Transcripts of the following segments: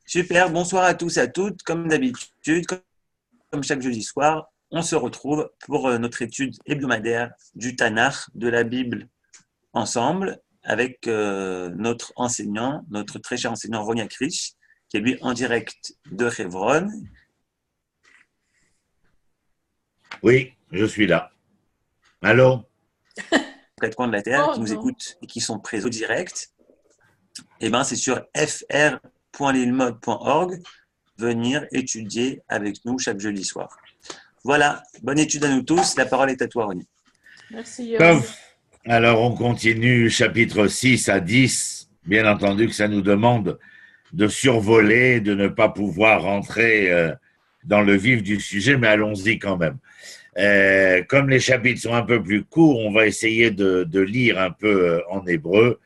Super, bonsoir à tous et à toutes. Comme d'habitude, comme chaque jeudi soir, on se retrouve pour notre étude hebdomadaire du Tanakh, de la Bible, ensemble, avec notre enseignant, notre très cher enseignant Ronia Krish, qui est lui en direct de Hebron, Oui, je suis là. Allô? quatre coins de la terre, qui nous Bonjour. écoutent et qui sont présents au direct. Et ben, c'est sur fr.lilmod.org, venir étudier avec nous chaque jeudi soir. Voilà, bonne étude à nous tous. La parole est à toi, Ronia. Merci, Yohan. Tof. Alors, on continue chapitre 6 à 10. Bien entendu que ça nous demande de survoler, de ne pas pouvoir rentrer dans le vif du sujet, mais allons-y quand même. Comme les chapitres sont un peu plus courts, on va essayer de lire un peu en hébreu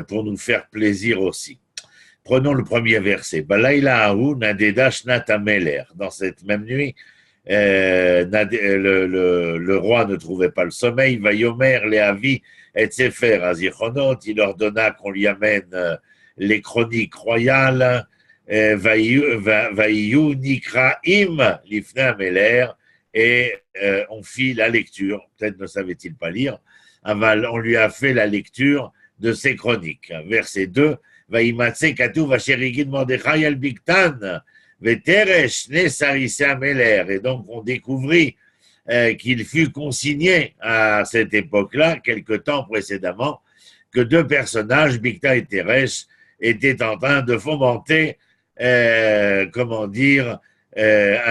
pour nous faire plaisir aussi. Prenons le premier verset. Balaïla Ahu Nadeda Shnat Ameler. Dans cette même nuit, le roi ne trouvait pas le sommeil. Vayomer Leavi et Sefer Azichonot. Il ordonna qu'on lui amène les chroniques royales. Vayu Nikraim Lifne Ameler. Et on fit la lecture. Peut-être ne savait-il pas lire. On lui a fait la lecture de ces chroniques. Verset 2. Vaïmatse Katuv Asherigid Mordechai al Bigtan. Veteresh Nesarisse Ameler. Et donc, on découvrit qu'il fut consigné à cette époque-là, quelque temps précédemment, que deux personnages, Bigtan et Teresh, étaient en train de fomenter, un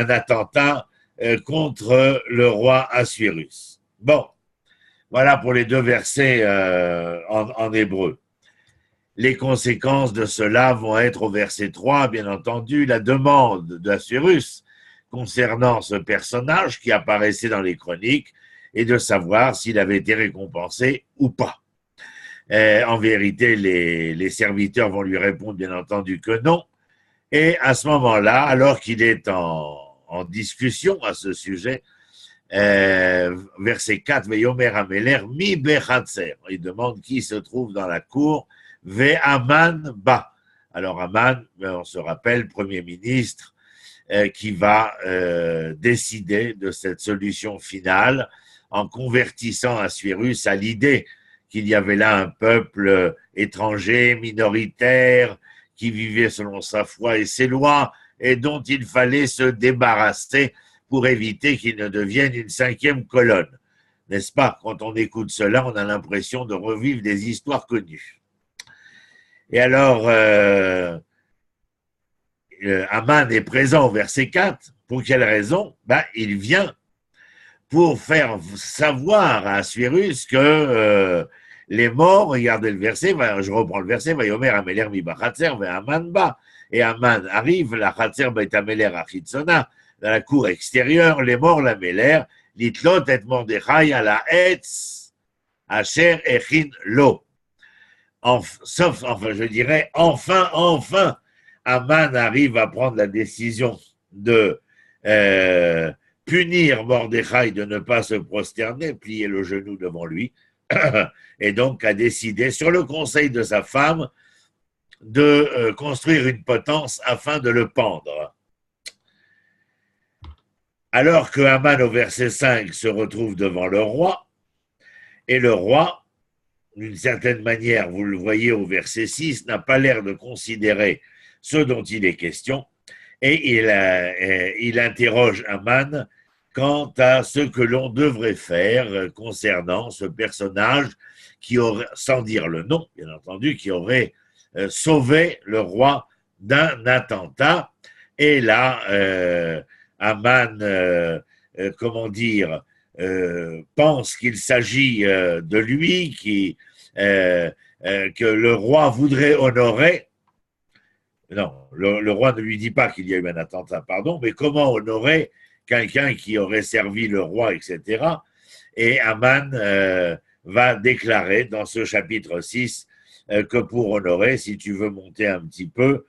attentat contre le roi Assuérus. Bon, voilà pour les deux versets en hébreu. Les conséquences de cela vont être au verset 3, bien entendu, la demande d'Assuérus concernant ce personnage qui apparaissait dans les chroniques et de savoir s'il avait été récompensé ou pas. En vérité, les serviteurs vont lui répondre, bien entendu, que non. Et à ce moment-là, alors qu'il est en discussion à ce sujet, verset 4, Veyomer Ameler mi bechatzer. Il demande qui se trouve dans la cour. Ve Aman ba. Alors Aman, on se rappelle, Premier ministre, qui va décider de cette solution finale en convertissant Assuérus à l'idée qu'il y avait là un peuple étranger, minoritaire, qui vivait selon sa foi et ses lois, et dont il fallait se débarrasser pour éviter qu'il ne devienne une cinquième colonne. N'est-ce pas? Quand on écoute cela, on a l'impression de revivre des histoires connues. Et alors, Aman est présent au verset 4. Pour quelle raison? Il vient pour faire savoir à Assuérus que les morts, regardez le verset, je reprends le verset, Vayomer Ameler mi bachatzer ve Aman ba. Et Aman arrive, la Chatzer beit Ameler achitzona, dans la cour extérieure, les morts l'ameler, litlot et Mordechai à la etz, asher echin lo. Enfin, je dirais, enfin, Aman arrive à prendre la décision de punir Mordechai de ne pas se prosterner, plier le genou devant lui, et donc a décidé, sur le conseil de sa femme, de construire une potence afin de le pendre. Alors que Aman, au verset 5, se retrouve devant le roi, et le roi, d'une certaine manière, vous le voyez au verset 6, n'a pas l'air de considérer ce dont il est question, et il interroge Aman quant à ce que l'on devrait faire concernant ce personnage qui aurait, sans dire le nom, bien entendu, qui aurait sauvé le roi d'un attentat. Et là, Aman, pense qu'il s'agit de lui, que le roi voudrait honorer. Non, le roi ne lui dit pas qu'il y a eu un attentat, pardon, mais comment honorer quelqu'un qui aurait servi le roi, etc. Et Aman va déclarer dans ce chapitre 6 que pour honorer, si tu veux monter un petit peu,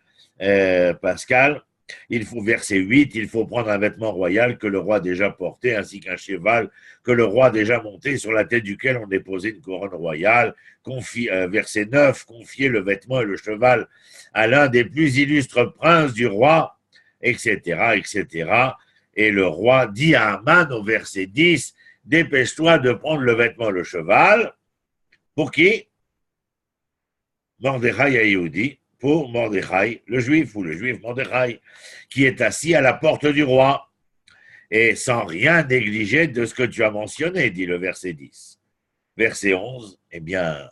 Pascal, Verset 8, il faut prendre un vêtement royal que le roi a déjà porté, ainsi qu'un cheval que le roi a déjà monté, sur la tête duquel on déposait une couronne royale. Verset 9, confier le vêtement et le cheval à l'un des plus illustres princes du roi, etc., etc. Et le roi dit à Aman au verset 10, dépêche-toi de prendre le vêtement et le cheval. Pour qui? Mordechai Ayoudi, pour Mordechai, le juif, ou le juif Mordechai, qui est assis à la porte du roi, et sans rien négliger de ce que tu as mentionné, dit le verset 10. Verset 11, eh bien,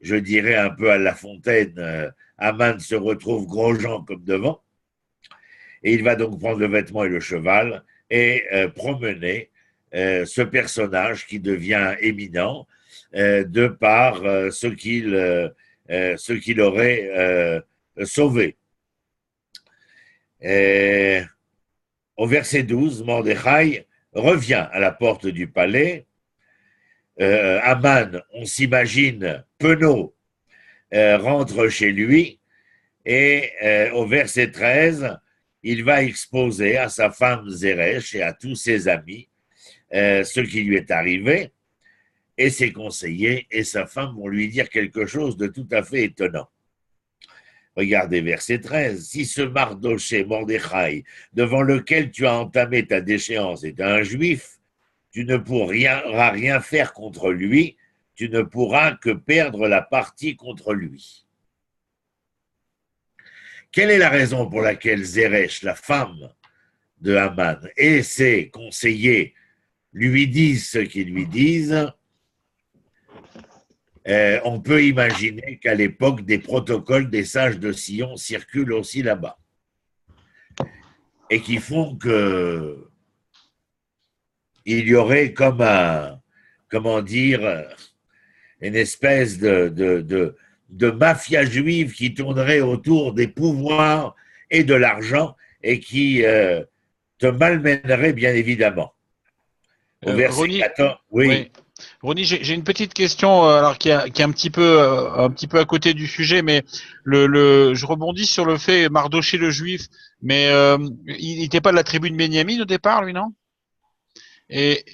je dirais un peu à La Fontaine, Aman se retrouve Grosjean comme devant, et il va donc prendre le vêtement et le cheval, et promener ce personnage qui devient éminent, de par ce qu'il aurait sauvé. Au verset 12, Mordechai revient à la porte du palais. Aman, on s'imagine, penaud, rentre chez lui, et au verset 13, il va exposer à sa femme Zeresh et à tous ses amis ce qui lui est arrivé, et ses conseillers et sa femme vont lui dire quelque chose de tout à fait étonnant. Regardez verset 13. Si ce Mardoché, Mordechai, devant lequel tu as entamé ta déchéance, est un juif, tu ne pourras rien faire contre lui, tu ne pourras que perdre la partie contre lui. Quelle est la raison pour laquelle Zeresh, la femme de Haman, et ses conseillers lui disent ce qu'ils lui disent? On peut imaginer qu'à l'époque, des protocoles des sages de Sion circulent aussi là-bas et qui font que il y aurait comme une espèce de mafia juive qui tournerait autour des pouvoirs et de l'argent et qui te malmènerait bien évidemment. Au verset Ronnie, 14, oui. oui. Ronnie, j'ai une petite question, alors qui est un petit peu à côté du sujet, mais je rebondis sur le fait Mardoché le juif, mais il n'était pas de la tribu de Béniamine au départ, lui, non? Et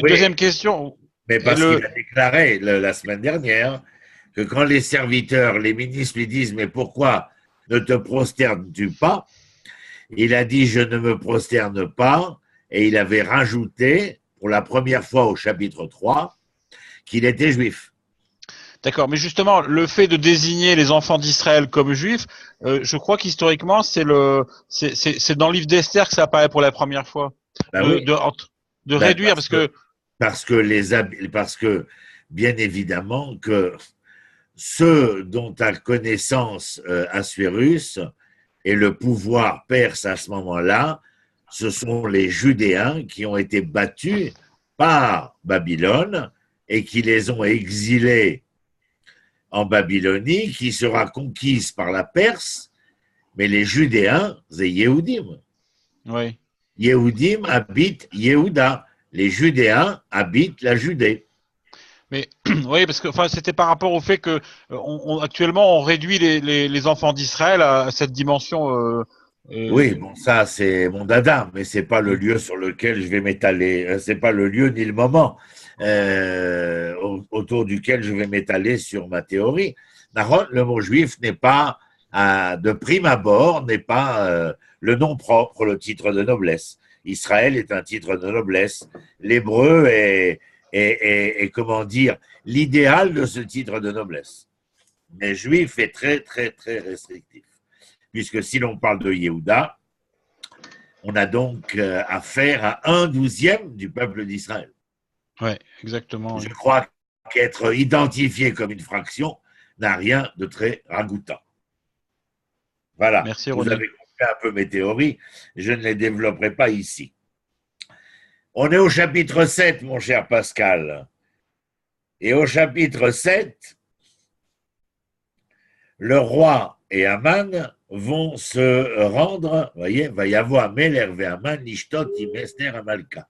Oui, deuxième question, mais et parce qu'il a déclaré la semaine dernière que quand les serviteurs, les ministres lui disent « Mais pourquoi ne te prosternes-tu pas ?» Il a dit « Je ne me prosterne pas » et il avait rajouté, pour la première fois au chapitre 3, qu'il était juif. D'accord, mais justement, le fait de désigner les enfants d'Israël comme juifs, je crois qu'historiquement, c'est dans le livre d'Esther que ça apparaît pour la première fois. Ben De, oui, de, de ben réduire, parce que parce que bien évidemment que ceux dont a connaissance Assuérus et le pouvoir perse à ce moment-là, ce sont les Judéens qui ont été battus par Babylone et qui les ont exilés en Babylonie, qui sera conquise par la Perse, mais les Judéens, c'est Yehudim. oui. Yehudim habitent Yehuda. Les Judéens habitent la Judée. Mais oui, parce que enfin, c'était par rapport au fait que actuellement on réduit les enfants d'Israël à cette dimension. Oui, bon, ça, c'est mon dada, mais c'est pas le Oui. lieu sur lequel je vais m'étaler. C'est pas le lieu ni le moment autour duquel je vais m'étaler sur ma théorie. Nahon, le mot juif n'est pas, de prime abord, n'est pas le nom propre, le titre de noblesse. Israël est un titre de noblesse. L'hébreu est, comment dire, l'idéal de ce titre de noblesse. Mais juif est très, très, très restrictif. Puisque si l'on parle de Yehuda, on a donc affaire à 1/12 du peuple d'Israël. Ouais, exactement. Je Oui. crois qu'être identifié comme une fraction n'a rien de très ragoûtant. Voilà, Merci vous Ronnie. avez compris un peu mes théories, je ne les développerai pas ici. On est au chapitre 7, mon cher Pascal. Et au chapitre 7, le roi et Aman vont se rendre, vous voyez, va y avoir Meler ve Aman, Nishtot, Imester, Amalka.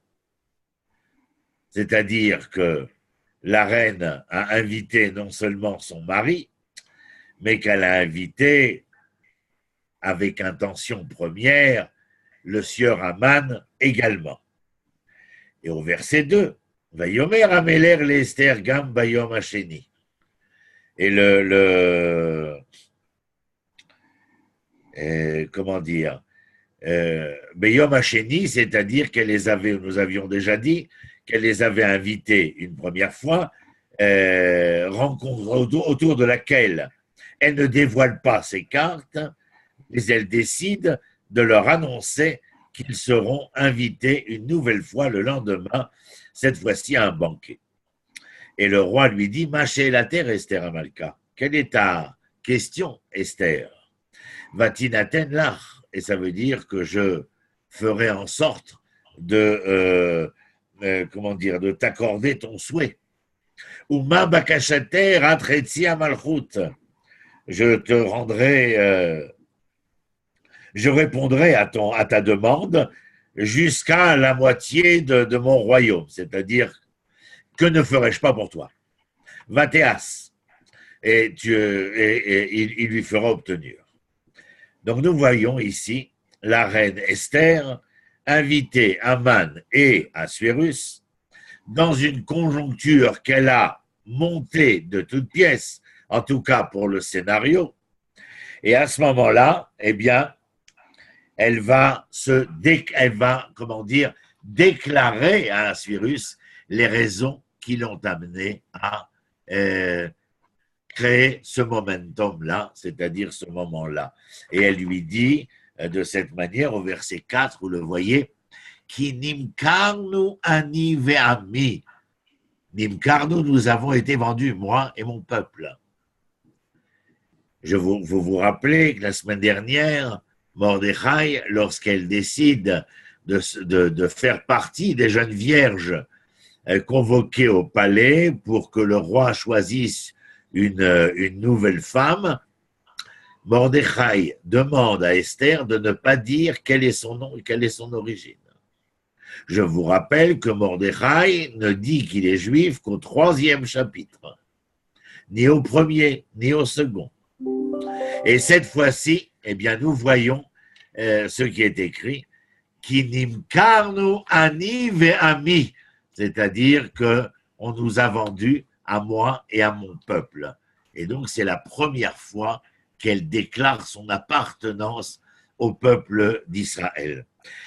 C'est-à-dire que la reine a invité non seulement son mari, mais qu'elle a invité avec intention première, le sieur Aman également. Et au verset 2, Vayomer Améler l'Esther Gam Bayom Hasheni. Et comment dire, Bayom Hasheni, c'est-à-dire qu'elle les avait, nous avions déjà dit, qu'elle les avait invités une première fois, rencontre autour de laquelle elle ne dévoile pas ses cartes, mais elle décide de leur annoncer qu'ils seront invités une nouvelle fois le lendemain, cette fois-ci à un banquet. Et le roi lui dit, Maché la terre, Esther Amalka. Quelle est ta question, Esther? Vatinaten lach. Et ça veut dire que je ferai en sorte de, de t'accorder ton souhait. Uma bakashater atretzi amalchut. Je te rendrai, je répondrai à ta demande jusqu'à la moitié de mon royaume. C'est-à-dire, que ne ferais-je pas pour toi? Vatéas. Et il lui fera obtenir. Donc nous voyons ici la reine Esther inviter Aman et Assuérus dans une conjoncture qu'elle a montée de toutes pièces, en tout cas pour le scénario. Et à ce moment-là, eh bien, elle va déclarer à Assuérus les raisons qui l'ont amené à créer ce momentum-là, c'est-à-dire ce moment-là. Et elle lui dit de cette manière, au verset 4, vous le voyez, Ki nimkarnu ani ve'ami. Nimkarnu, nous avons été vendus, moi et mon peuple. Vous vous rappelez que la semaine dernière, Mordechai, lorsqu'elle décide de faire partie des jeunes vierges convoquées au palais pour que le roi choisisse une nouvelle femme, Mordechai demande à Esther de ne pas dire quel est son nom et quelle est son origine. Je vous rappelle que Mordechai ne dit qu'il est juif qu'au 3e chapitre, ni au 1er, ni au 2. Et cette fois-ci, eh bien, nous voyons ce qui est écrit, qui nimkarnu ani ve'ami, c'est-à-dire qu'on nous a vendus à moi et à mon peuple. Et donc, c'est la première fois qu'elle déclare son appartenance au peuple d'Israël.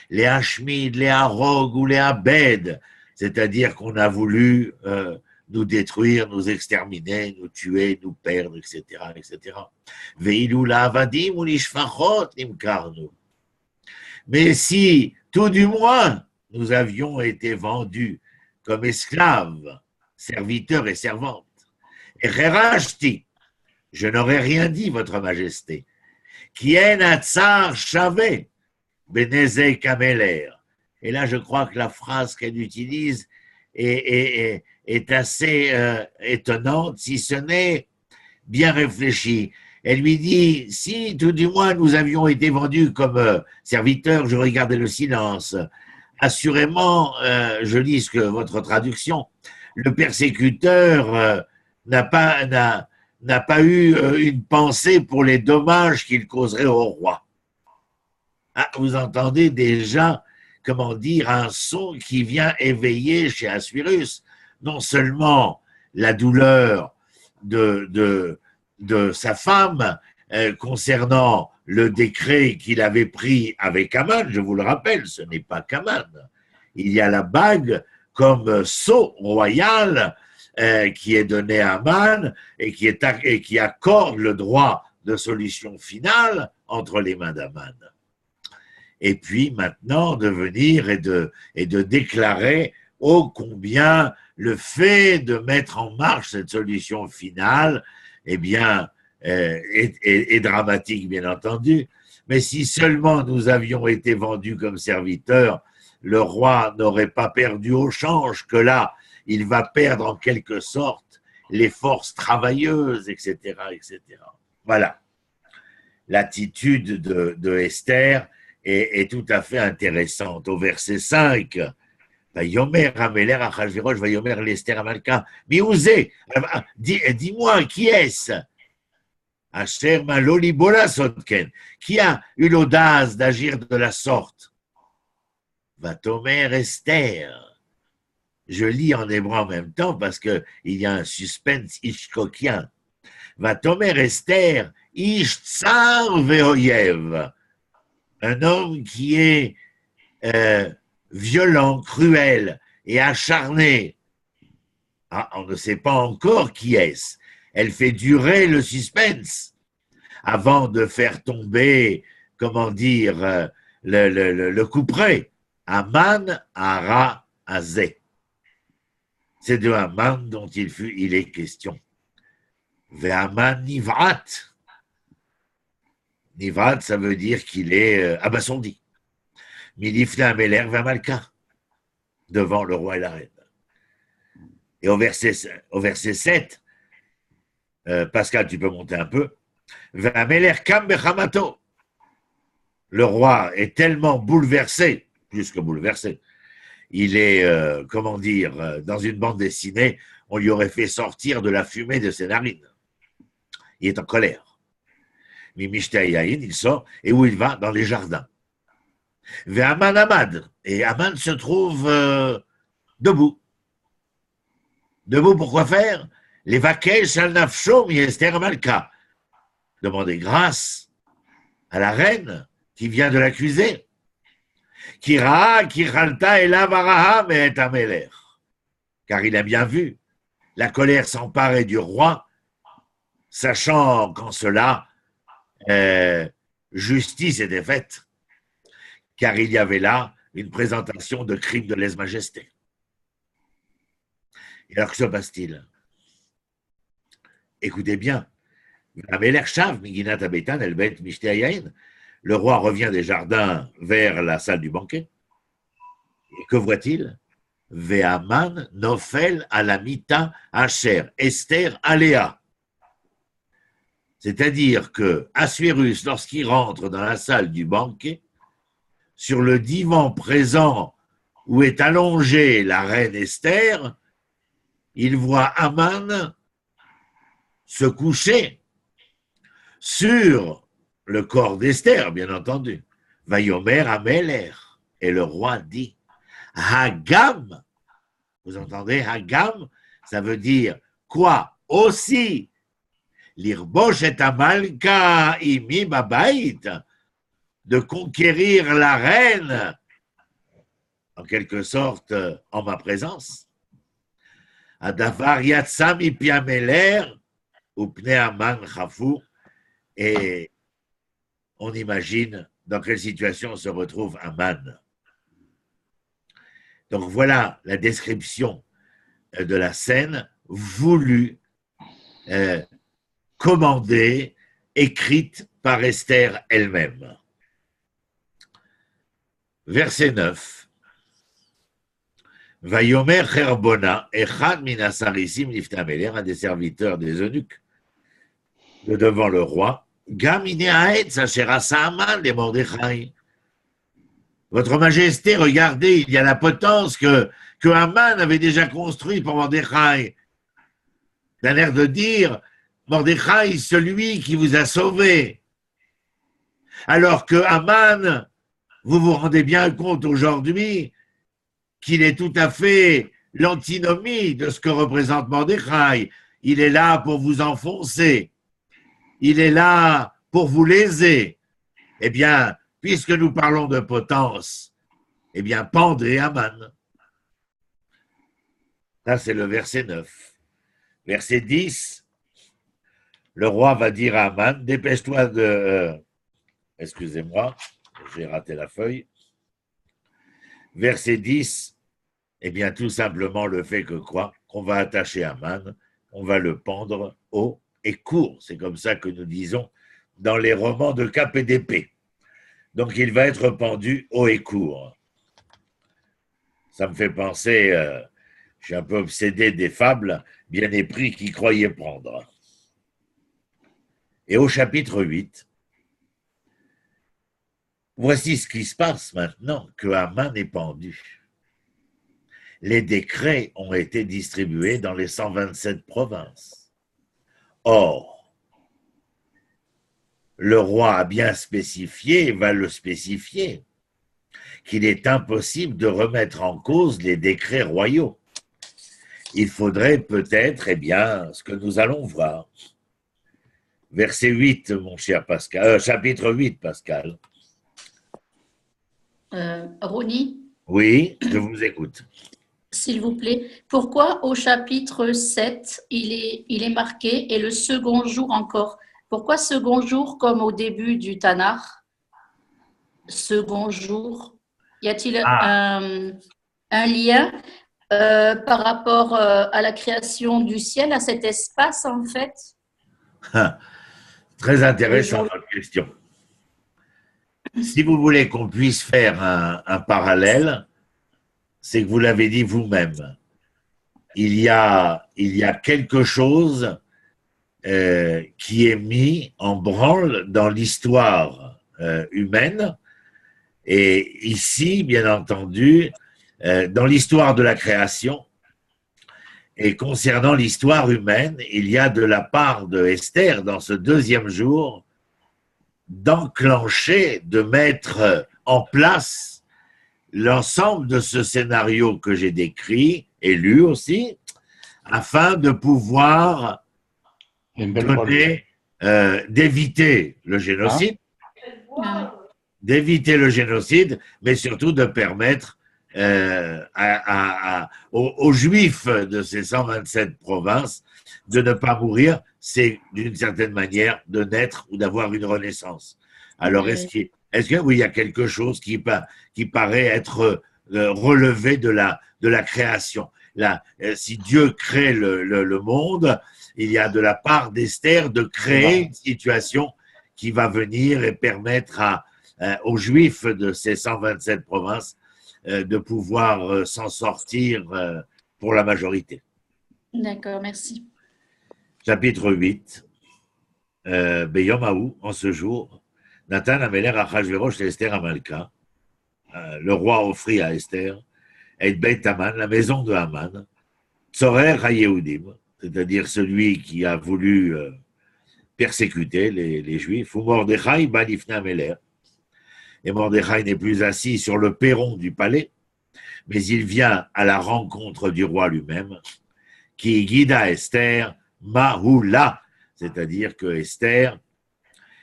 Les Hashmid, les Harog ou les Abed, c'est-à-dire qu'on a voulu nous détruire, nous exterminer, nous tuer, nous perdre, etc., etc. Veilou la avadim ou l'ishfachot nimkarnu. Mais si, tout du moins, nous avions été vendus comme esclaves, serviteurs et servantes, et Rerashti, je n'aurais rien dit, votre majesté, qui en atzar chavé, benezé kameler. Et là, je crois que la phrase qu'elle utilise est assez étonnante, si ce n'est bien réfléchie. Elle lui dit, si tout du moins nous avions été vendus comme serviteurs, j'aurais gardé le silence. Assurément, je lis ce que votre traduction, le persécuteur n'a pas eu une pensée pour les dommages qu'il causerait au roi. Ah, vous entendez déjà, comment dire, un son qui vient éveiller chez Assuérus non seulement la douleur de sa femme concernant le décret qu'il avait pris avec Aman, je vous le rappelle, ce n'est pas qu'Aman. Il y a la bague comme sceau royal qui est donné à Aman et qui accorde le droit de solution finale entre les mains d'Aman. Et puis maintenant de venir et de déclarer ô combien le fait de mettre en marche cette solution finale, eh bien, est dramatique, bien entendu. Mais si seulement nous avions été vendus comme serviteurs, le roi n'aurait pas perdu au change que là, il va perdre en quelque sorte les forces travailleuses, etc., etc. Voilà. L'attitude de Esther est tout à fait intéressante. Au verset 5, Vayomer Améler Achashverosh, Vayomer l'Esther Amalka, Miouzé, dis-moi, qui est-ce? Asher Maloli Bola Sotken, qui a eu l'audace d'agir de la sorte. Vatomer Esther. Je lis en hébreu en même temps parce qu'il y a un suspense hitchcockien. Vatomer Esther, Ish Tsar Veoyev. Un homme qui est violent, cruel et acharné. Ah, on ne sait pas encore qui est-ce. Elle fait durer le suspense avant de faire tomber, comment dire, le couperet. Aman, Ara, Azé. C'est de Haman dont il est question. Ve'aman Nivrat. Nivrat, ça veut dire qu'il est abasourdi. Milifna Ameler Ve'amalka, devant le roi et la reine. Et au verset 7, Pascal, tu peux monter un peu. Ve'ameler Kam Bechamato. Le roi est tellement bouleversé, plus que bouleversé, il est, comment dire, dans une bande dessinée, on lui aurait fait sortir de la fumée de ses narines. Il est en colère. Mimishtaïaïn, il sort, et où il va? Dans les jardins. Ve'aman Amad, et Aman se trouve debout. Debout pour quoi faire? Les vakesh al nafsho mi Esther Malka. Demander grâce à la reine qui vient de l'accuser. Kira, Kiralta et Lavaraha, mais est Améler. Car il a bien vu la colère s'emparer du roi, sachant qu'en cela, justice était faite. Car il y avait là une présentation de crime de lèse-majesté. Et alors que se passe-t-il? Écoutez bien. Améler Shav, Miginat Abetan, Elbet Mishte. Le roi revient des jardins vers la salle du banquet. Et que voit-il? Ve'aman nofel alamita asher Esther aléa. C'est-à-dire que Assuérus, lorsqu'il rentre dans la salle du banquet, sur le divan présent où est allongée la reine Esther, il voit Aman se coucher sur le corps d'Esther, bien entendu. Vayomer Améler. Et le roi dit, Hagam, vous entendez, Hagam, ça veut dire quoi? Aussi, l'irbosh et amalka imi babait, de conquérir la reine, en quelque sorte, en ma présence. Adavar yatsam ipi Améler, ou pne Aman chafou, et on imagine dans quelle situation se retrouve Aman. Donc voilà la description de la scène voulue, commandée, écrite par Esther elle-même. Verset 9. Vayomer Cherbona, Echad Minasarisim Lifta Améler, un des serviteurs des eunuques, de devant le roi, Votre Majesté, regardez, il y a la potence que Haman avait déjà construit pour Mordechai. Il a l'air de dire, Mordechai, celui qui vous a sauvé. Alors que Haman, vous vous rendez bien compte aujourd'hui qu'il est tout à fait l'antinomie de ce que représente Mordechai. Il est là pour vous enfoncer. Il est là pour vous léser. Eh bien, puisque nous parlons de potence, eh bien, pendez Haman. Ça, c'est le verset 9. Verset 10, le roi va dire à Haman, dépêche-toi de... excusez-moi, j'ai raté la feuille. Verset 10, eh bien, tout simplement le fait que quoi? Qu'on va attacher Haman, on va le pendre haut et court. C'est comme ça que nous disons dans les romans de cap et d'épée. Donc, il va être pendu haut et court. Ça me fait penser, je suis un peu obsédé des fables, bien épris qui croyaient prendre. Et au chapitre 8, voici ce qui se passe maintenant que Haman est pendu. Les décrets ont été distribués dans les 127 provinces. Or, le roi a bien spécifié, va le spécifier, qu'il est impossible de remettre en cause les décrets royaux. Il faudrait peut-être, eh bien, ce que nous allons voir. Verset 8, mon cher Pascal, chapitre 8, Pascal. Ronnie, Oui, je vous écoute. s'il vous plaît, pourquoi au chapitre 7, il est marqué « et le second jour encore ». Pourquoi second jour comme au début du Tanakh? Second jour, y a-t-il un lien par rapport à la création du ciel, à cet espace en fait? Très intéressant votre question. Si vous voulez qu'on puisse faire un parallèle, c'est que vous l'avez dit vous-même. Il y a quelque chose qui est mis en branle dans l'histoire humaine. Et ici, bien entendu, dans l'histoire de la création et concernant l'histoire humaine, il y a de la part de Esther, dans ce deuxième jour, d'enclencher, de mettre en place l'ensemble de ce scénario que j'ai décrit et lu aussi, afin de pouvoir donner, d'éviter le génocide, mais surtout de permettre aux Juifs de ces 127 provinces de ne pas mourir, c'est d'une certaine manière de naître ou d'avoir une renaissance. Alors, est-ce que oui, il y a quelque chose qui paraît être relevé de la création? Là, si Dieu crée le monde, il y a de la part d'Esther de créer une situation qui va venir et permettre aux Juifs de ces 127 provinces de pouvoir s'en sortir pour la majorité. D'accord, merci. Chapitre 8. Beyom en ce jour, Nathan Ameler Achashverosh et Esther Amalka, le roi offrit à Esther, et Beit Haman, la maison de Haman, Tzorer HaYehudim, c'est-à-dire celui qui a voulu persécuter les Juifs, ou Mordechai Balifne Ameler. Et Mordechai n'est plus assis sur le perron du palais, mais il vient à la rencontre du roi lui-même, qui guida Esther Mahoula, c'est-à-dire que Esther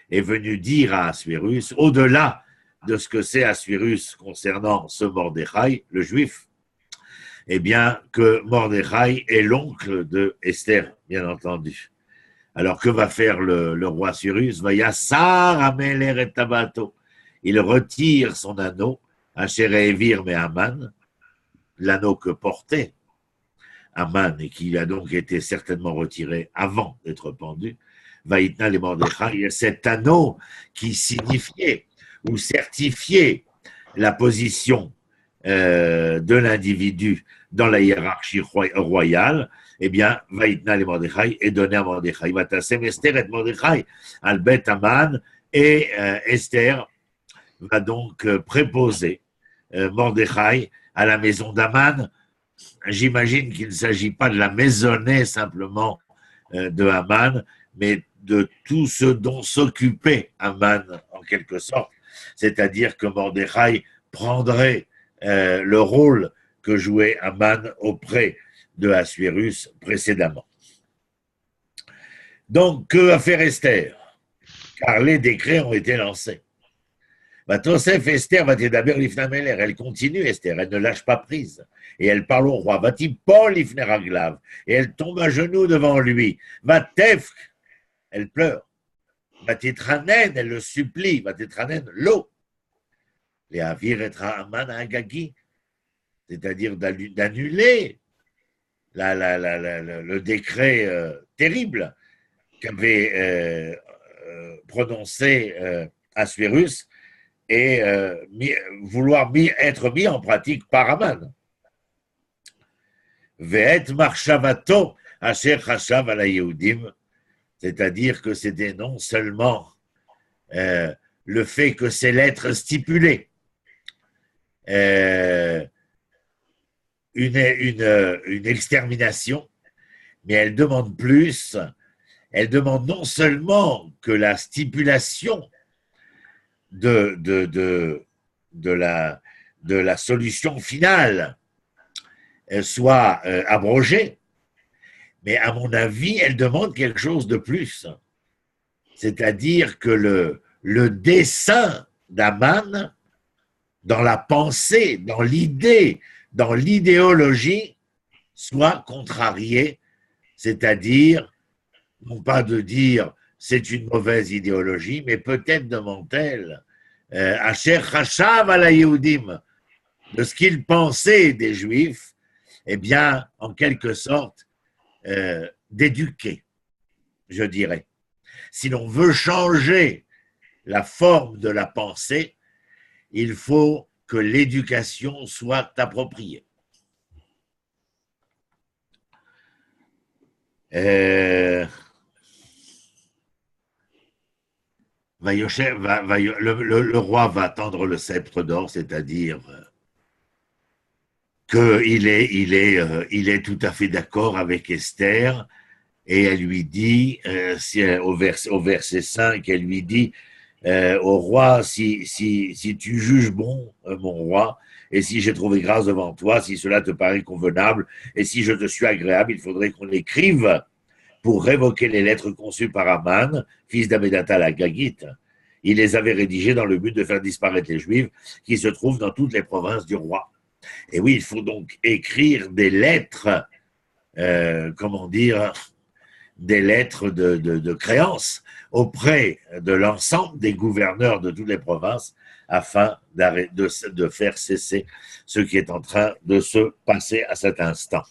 est venue dire à Assuérus, au-delà de ce que c'est Assuérus concernant ce Mordechai, le juif, eh bien que Mordechai est l'oncle de Esther, bien entendu. Alors que va faire le roi Assuérus? Vayassar Ameler et Tabato. Il retire son anneau, Asher Evir mais Aman, l'anneau que portait Aman et qui a donc été certainement retiré avant d'être pendu. Vaïtna les Mordechai, et cet anneau qui signifiait ou certifiait la position de l'individu dans la hiérarchie royale, eh bien, Vaïtna les Mordechai est donné à Mordechai. Vatasem Esther et Mordechai, Albet Aman, et Esther va donc préposer Mordechai à la maison d'Aman. J'imagine qu'il ne s'agit pas de la maisonnée simplement de Haman, mais de tout ce dont s'occupait Haman en quelque sorte. C'est-à-dire que Mordechai prendrait le rôle que jouait Haman auprès de Assuérus précédemment. Donc, que va faire Esther? Car les décrets ont été lancés. Tosef Esther va t'édaber l'ifnameler. Elle continue, Esther, elle ne lâche pas prise. Et elle parle au roi. Va-t-il Paul l'ifneraglav. Et elle tombe à genoux devant lui. Va-tef, elle pleure. Va-titranen, elle le supplie. Va-titranen, l'eau. Les avir etra aman agagi. C'est-à-dire d'annuler le décret terrible qu'avait prononcé Assuérus et vouloir être mis en pratique par Haman. Ve'et marshavato asher chashav ala Yehudim, c'est-à-dire que c'était non seulement le fait que ces lettres stipulaient une extermination, mais elle demande plus, elle demande non seulement que la stipulation de la solution finale soit abrogée, mais à mon avis, elle demande quelque chose de plus. C'est-à-dire que le dessein d'Aman, dans la pensée, dans l'idée, dans l'idéologie, soit contrarié, c'est-à-dire, non pas de dire c'est une mauvaise idéologie, mais peut-être demande-t-elle Asher Chashav ala Yehudim, de ce qu'il pensait des Juifs, eh bien, en quelque sorte, d'éduquer, je dirais. Si l'on veut changer la forme de la pensée, il faut que l'éducation soit appropriée. Le roi va tendre le sceptre d'or, c'est-à-dire qu'il est tout à fait d'accord avec Esther, et elle lui dit, au verset 5, elle lui dit au roi, si tu juges bon, mon roi, et si j'ai trouvé grâce devant toi, si cela te paraît convenable, et si je te suis agréable, il faudrait qu'on écrive pour révoquer les lettres conçues par Aman, fils d'Amédatha la Gagite. Il les avait rédigées dans le but de faire disparaître les Juifs qui se trouvent dans toutes les provinces du roi. Et oui, il faut donc écrire des lettres, des lettres de créance auprès de l'ensemble des gouverneurs de toutes les provinces afin de faire cesser ce qui est en train de se passer à cet instant.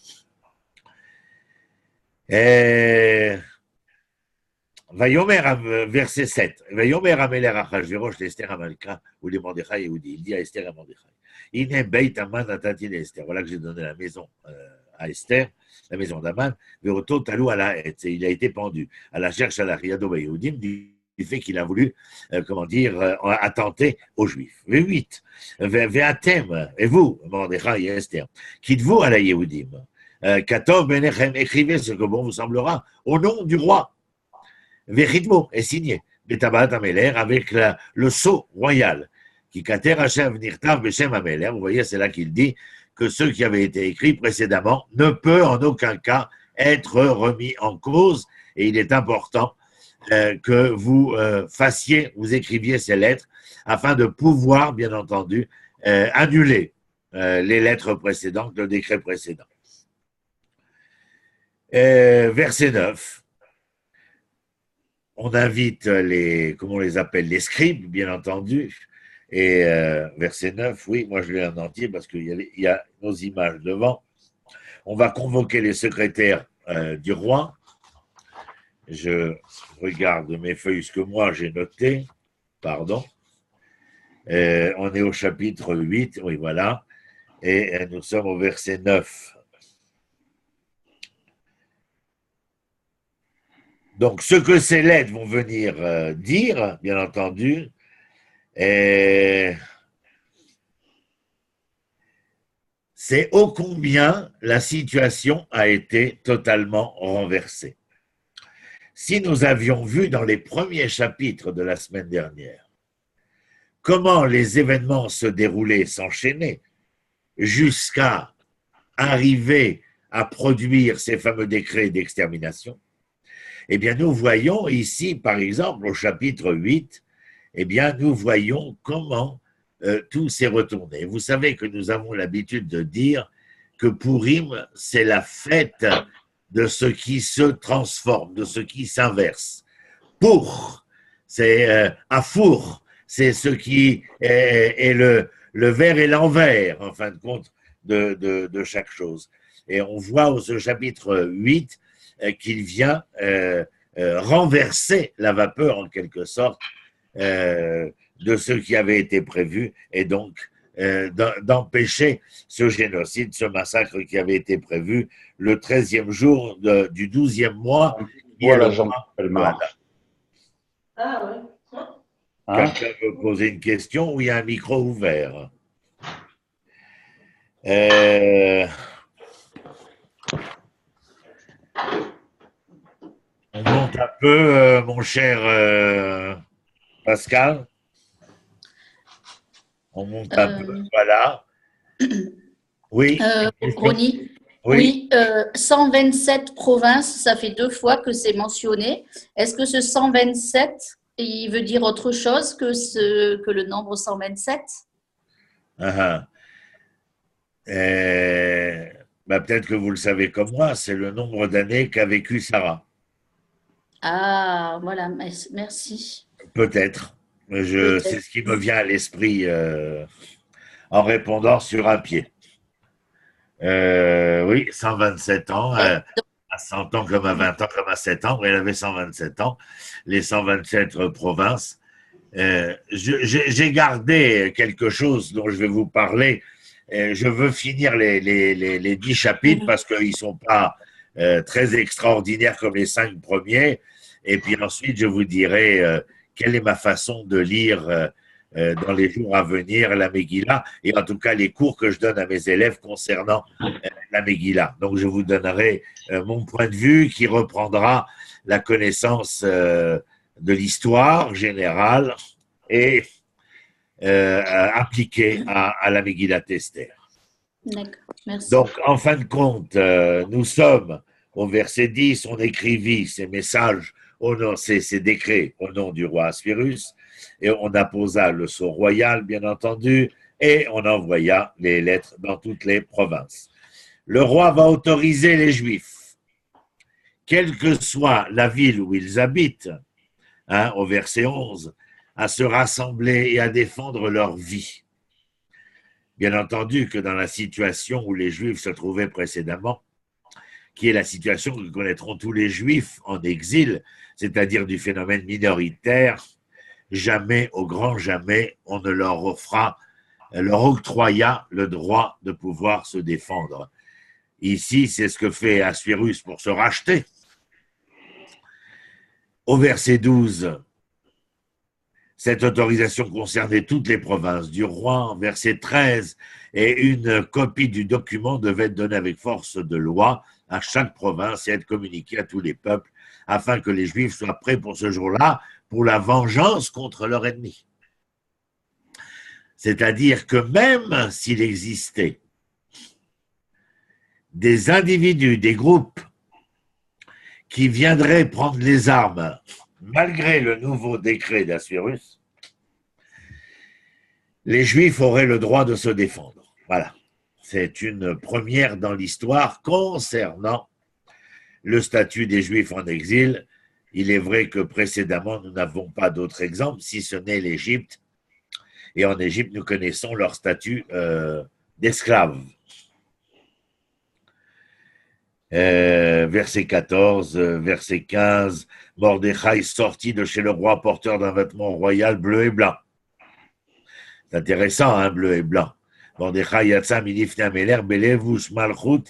Vayomer, verset 7. Vayomer Ameler Achashverosh l'Esther Amalka ou les Mordechai Yehudi. Il dit à Esther et à Mordechai. Ine Beit Aman Natati l'Esther. Voilà que j'ai donné la maison à Esther, la maison d'Aman. Veroto Talou à la Hetz. Il a été pendu à la cherche à la Riado Yehudim du fait qu'il a voulu, attenter aux Juifs. V8. Veatem, et vous, Mordechai et Esther, quittez-vous à la Yehudim. Katov Benechem, écrivez ce que bon vous semblera au nom du roi. Vechitmo est signé. Betabat Ameler avec le sceau royal. Qui Kater Hashem Nirtav Beshem Ameler. Vous voyez, c'est là qu'il dit que ce qui avait été écrit précédemment ne peut en aucun cas être remis en cause. Et il est important que vous vous écriviez ces lettres afin de pouvoir, bien entendu, annuler les lettres précédentes, le décret précédent. Verset 9. On invite comment on les appelle, les scribes, bien entendu. Et verset 9, oui, moi je l'ai en entier parce qu'il y a nos images devant. On va convoquer les secrétaires du roi. Je regarde mes feuilles, ce que moi j'ai noté. Pardon. On est au chapitre 8, oui, voilà. Et nous sommes au verset 9. Donc, ce que ces lettres vont venir dire, bien entendu, c'est ô combien la situation a été totalement renversée. Si nous avions vu dans les premiers chapitres de la semaine dernière comment les événements se déroulaient, s'enchaînaient, jusqu'à arriver à produire ces fameux décrets d'extermination, eh bien, nous voyons ici, par exemple, au chapitre 8, eh bien, nous voyons comment tout s'est retourné. Vous savez que nous avons l'habitude de dire que Purim, c'est la fête de ce qui se transforme, de ce qui s'inverse. Pour, c'est Afour, c'est ce qui est le vers et l'envers, en fin de compte, de chaque chose. Et on voit au chapitre 8 qu'il vient renverser la vapeur, en quelque sorte, de ce qui avait été prévu, et donc d'empêcher ce génocide, ce massacre qui avait été prévu le 13e jour du 12e mois. Voilà, Jean-Paul Voilà. Ah ouais. Quelqu'un veut poser une question ou il y a un micro ouvert? On monte un peu, mon cher Pascal. On monte un peu, Euh, voilà. Oui, une question. Ronnie, Oui. oui, 127 provinces, ça fait 2 fois que c'est mentionné. Est-ce que ce 127, il veut dire autre chose que le nombre 127? Ah, ah. Peut-être que vous le savez comme moi, c'est le nombre d'années qu'a vécu Sarah. Ah, voilà, merci. Peut-être. C'est Peut-être. ce qui me vient à l'esprit en répondant sur un pied. Oui, 127 ans, à 100 ans comme à 20 ans, comme à 7 ans. Elle avait 127 ans, les 127 provinces. J'ai gardé quelque chose dont je vais vous parler. Je veux finir les 10 chapitres parce qu'ils ne sont pas très extraordinaires comme les 5 premiers. Et puis ensuite, je vous dirai quelle est ma façon de lire dans les jours à venir la Megillah, et en tout cas les cours que je donne à mes élèves concernant la Megillah. Donc je vous donnerai mon point de vue qui reprendra la connaissance de l'histoire générale et appliquée à la Megillah Esther. D'accord, merci. Donc, en fin de compte, nous sommes au verset 10, on écrivit ces messages, ces décrets au nom du roi Assuérus, et on apposa le sceau royal, bien entendu, et on envoya les lettres dans toutes les provinces. Le roi va autoriser les Juifs, quelle que soit la ville où ils habitent, au verset 11, à se rassembler et à défendre leur vie. Bien entendu que dans la situation où les Juifs se trouvaient précédemment, qui est la situation que connaîtront tous les Juifs en exil, c'est-à-dire du phénomène minoritaire, jamais, au grand jamais, on ne leur octroya le droit de pouvoir se défendre. Ici, c'est ce que fait Assuérus pour se racheter. Au verset 12, cette autorisation concernait toutes les provinces du roi. Verset 13, et une copie du document devait être donnée avec force de loi à chaque province et être communiquée à tous les peuples, afin que les Juifs soient prêts pour ce jour-là, pour la vengeance contre leur ennemi. C'est-à-dire que même s'il existait des individus, des groupes qui viendraient prendre les armes malgré le nouveau décret d'Assuérus, les Juifs auraient le droit de se défendre. Voilà. C'est une première dans l'histoire concernant le statut des Juifs en exil. Il est vrai que précédemment, nous n'avons pas d'autres exemples, si ce n'est l'Égypte. Et en Égypte, nous connaissons leur statut d'esclaves. Verset 14, verset 15, Mordechai sortit de chez le roi porteur d'un vêtement royal bleu et blanc. C'est intéressant, hein, bleu et blanc. Mordechai yatsa minifne ameler belevush malchut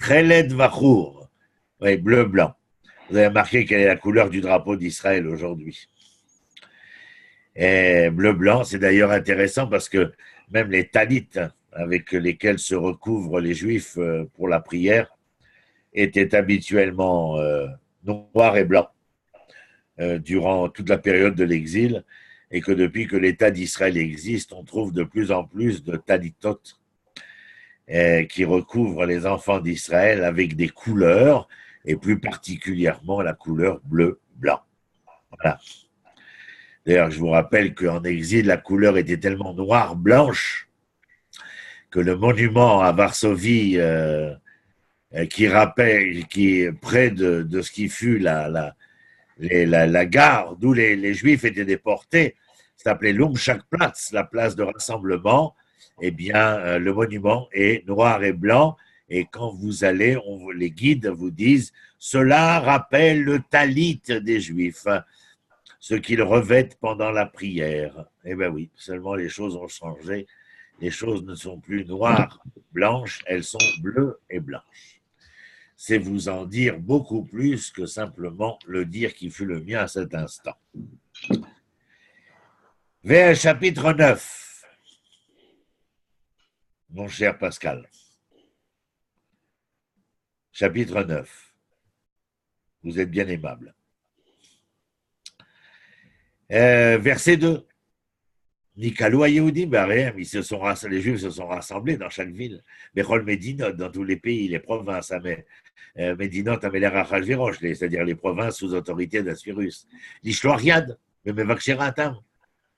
trelet vachour. Oui, bleu-blanc. Vous avez remarqué quelle est la couleur du drapeau d'Israël aujourd'hui. Et bleu-blanc, c'est d'ailleurs intéressant parce que même les talites avec lesquels se recouvrent les Juifs pour la prière étaient habituellement noirs et blancs durant toute la période de l'exil, et que depuis que l'État d'Israël existe, on trouve de plus en plus de talitot qui recouvrent les enfants d'Israël avec des couleurs, et plus particulièrement la couleur bleu-blanc. Voilà. D'ailleurs, je vous rappelle qu'en exil, la couleur était tellement noire-blanche que le monument à Varsovie, qui est près de ce qui fut la gare d'où les Juifs étaient déportés, s'appelait l'Umschakplatz, la place de rassemblement. Eh bien, le monument est noir et blanc, et quand vous allez, les guides vous disent « Cela rappelle le talit des Juifs », ce qu'ils revêtent pendant la prière. Eh bien oui, seulement les choses ont changé. Les choses ne sont plus noires, blanches, elles sont bleues et blanches. C'est vous en dire beaucoup plus que simplement le dire qui fut le mien à cet instant. Vers chapitre 9, mon cher Pascal. Chapitre 9. Vous êtes bien aimable. Verset 2. Nikalou Yehudim, les Juifs se sont rassemblés dans chaque ville. Bechol Medinot, dans tous les pays, les provinces, Medinot, Ameler Achashverosh, c'est-à-dire les provinces sous autorité d'Asvirus. L'Ishloariad, Memevaksheratam,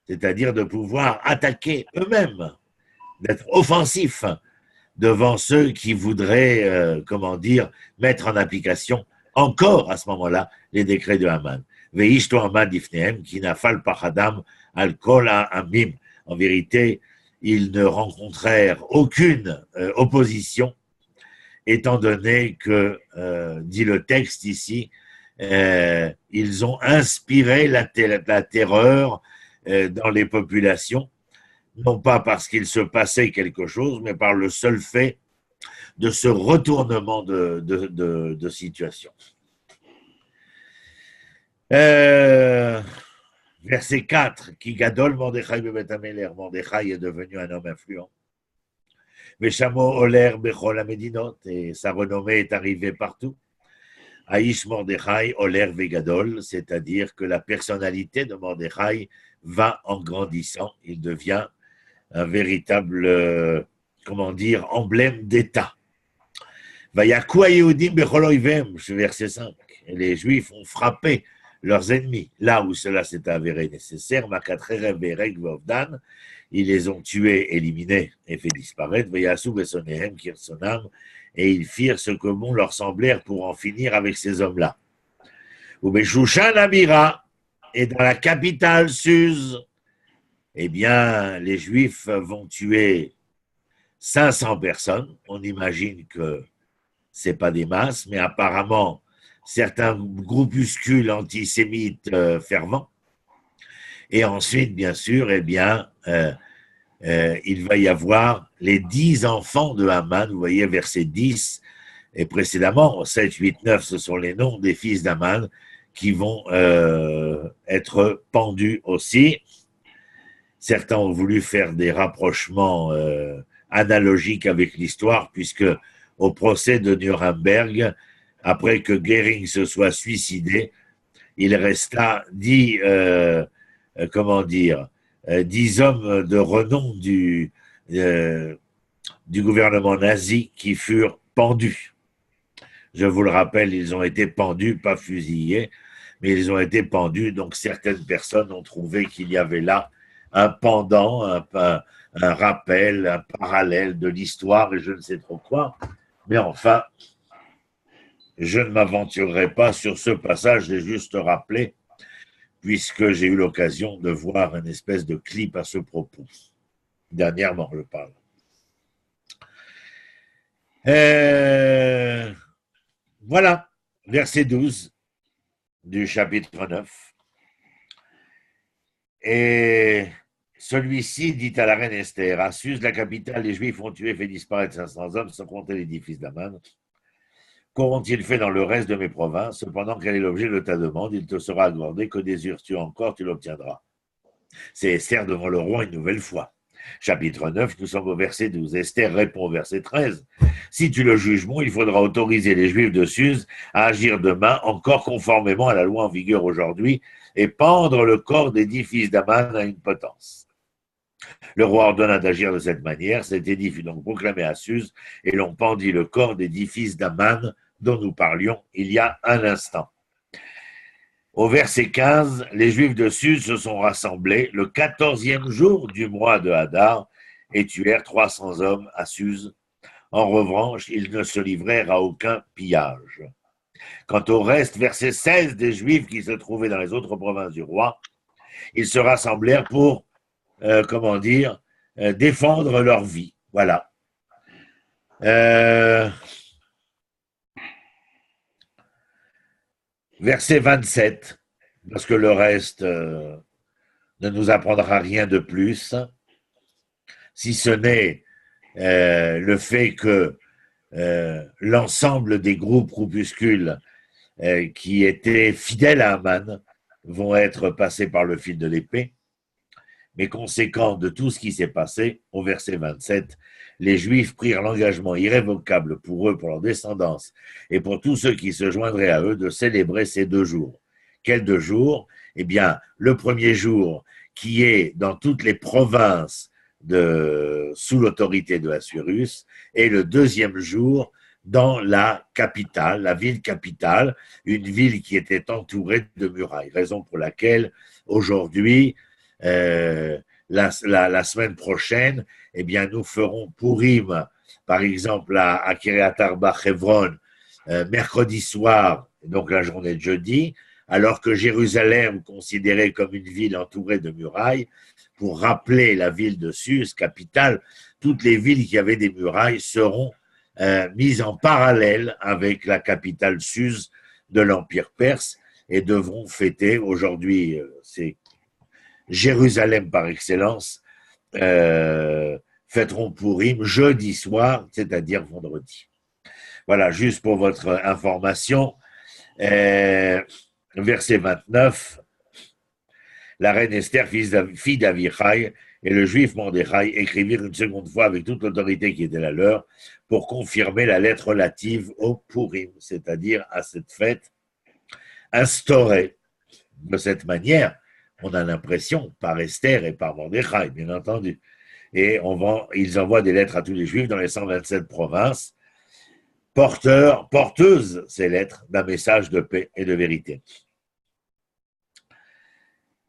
c'est-à-dire de pouvoir attaquer eux-mêmes, d'être offensifs devant ceux qui voudraient, mettre en application encore à ce moment-là les décrets de Haman. Veishto Haman Difnehem, qui n'a fal pachadam al kol ha'amim. En vérité, ils ne rencontrèrent aucune opposition, étant donné que, dit le texte ici, ils ont inspiré la terreur dans les populations, non pas parce qu'il se passait quelque chose, mais par le seul fait de ce retournement de situation. Verset 4, qui Gadol Mordechai Bebet Ameler, Mordechai est devenu un homme influent. Veshamo Oler Bechol Amedinot, et sa renommée est arrivée partout. Aïsh Mordechai Oler Vegadol, c'est-à-dire que la personnalité de Mordechai va en grandissant, il devient un véritable, emblème d'État. Vayakou Yehudim Bechol Oivem, verset 5, et les Juifs ont frappé leurs ennemis, là où cela s'est avéré nécessaire, ils les ont tués, éliminés et fait disparaître, et ils firent ce que bon leur semblèrent pour en finir avec ces hommes-là. Et dans la capitale Suse, eh bien, les Juifs vont tuer 500 personnes. On imagine que ce n'est pas des masses, mais apparemment, certains groupuscules antisémites fervents. Et ensuite, bien sûr, il va y avoir les 10 enfants de Haman, vous voyez, verset 10, et précédemment, 7, 8, 9, ce sont les noms des fils d'Haman qui vont être pendus aussi. Certains ont voulu faire des rapprochements analogiques avec l'histoire, puisque au procès de Nuremberg, après que Goering se soit suicidé, il resta 10 hommes de renom du gouvernement nazi qui furent pendus. Je vous le rappelle, ils ont été pendus, pas fusillés, mais ils ont été pendus, donc certaines personnes ont trouvé qu'il y avait là un pendant, un rappel, un parallèle de l'histoire et je ne sais trop quoi, mais enfin, je ne m'aventurerai pas sur ce passage, j'ai juste rappelé, puisque j'ai eu l'occasion de voir une espèce de clip à ce propos. Dernièrement, je parle. Voilà, verset 12 du chapitre 9. Et celui-ci dit à la reine Esther, à Suse, la capitale, les Juifs ont tué et fait disparaître 500 hommes, sans compter les 10 fils d'Aman. Qu'auront-ils fait dans le reste de mes provinces? Cependant, quel est l'objet de ta demande? Il te sera accordé, que désires-tu encore, tu l'obtiendras. C'est Esther devant le roi une nouvelle fois. Chapitre 9, nous sommes au verset 12. Esther répond au verset 13. Si tu le juges bon, il faudra autoriser les Juifs de Suse à agir demain, encore conformément à la loi en vigueur aujourd'hui, et pendre le corps des 10 fils d'Aman à une potence. Le roi ordonna d'agir de cette manière. Cet édit fut donc proclamé à Suse, et l'on pendit le corps des 10 fils d'Aman dont nous parlions il y a un instant. Au verset 15, les Juifs de Suse se sont rassemblés le 14e jour du mois de Hadar et tuèrent 300 hommes à Suse. En revanche, ils ne se livrèrent à aucun pillage. Quant au reste, verset 16 des Juifs qui se trouvaient dans les autres provinces du roi, ils se rassemblèrent pour, défendre leur vie. Voilà. Verset 27, parce que le reste ne nous apprendra rien de plus, si ce n'est le fait que l'ensemble des groupes groupuscules qui étaient fidèles à Haman vont être passés par le fil de l'épée. Mais conséquent de tout ce qui s'est passé, au verset 27, les Juifs prirent l'engagement irrévocable pour eux, pour leur descendance, et pour tous ceux qui se joindraient à eux, de célébrer ces 2 jours. Quels 2 jours? eh bien, le premier jour qui est dans toutes les provinces sous l'autorité de Assuérus, et le deuxième jour dans la capitale, la ville capitale, une ville qui était entourée de murailles, raison pour laquelle aujourd'hui, la semaine prochaine, eh bien, nous ferons Purim, par exemple, à Kiryat Arba, Hebron, mercredi soir, donc la journée de jeudi, alors que Jérusalem, considérée comme une ville entourée de murailles, pour rappeler la ville de Suse, capitale, toutes les villes qui avaient des murailles seront mises en parallèle avec la capitale Suse de l'Empire perse et devront fêter, aujourd'hui, c'est Jérusalem par excellence, fêteront Purim jeudi soir, c'est-à-dire vendredi. Voilà, juste pour votre information, verset 29, la reine Esther, fille d'Avichai, et le juif Mordechai écrivirent une seconde fois avec toute l'autorité qui était la leur pour confirmer la lettre relative au Purim, c'est-à-dire à cette fête instaurée. De cette manière, on a l'impression, par Esther et par Mordechai, bien entendu. Et ils envoient des lettres à tous les juifs dans les 127 provinces, porteuses, ces lettres, d'un message de paix et de vérité.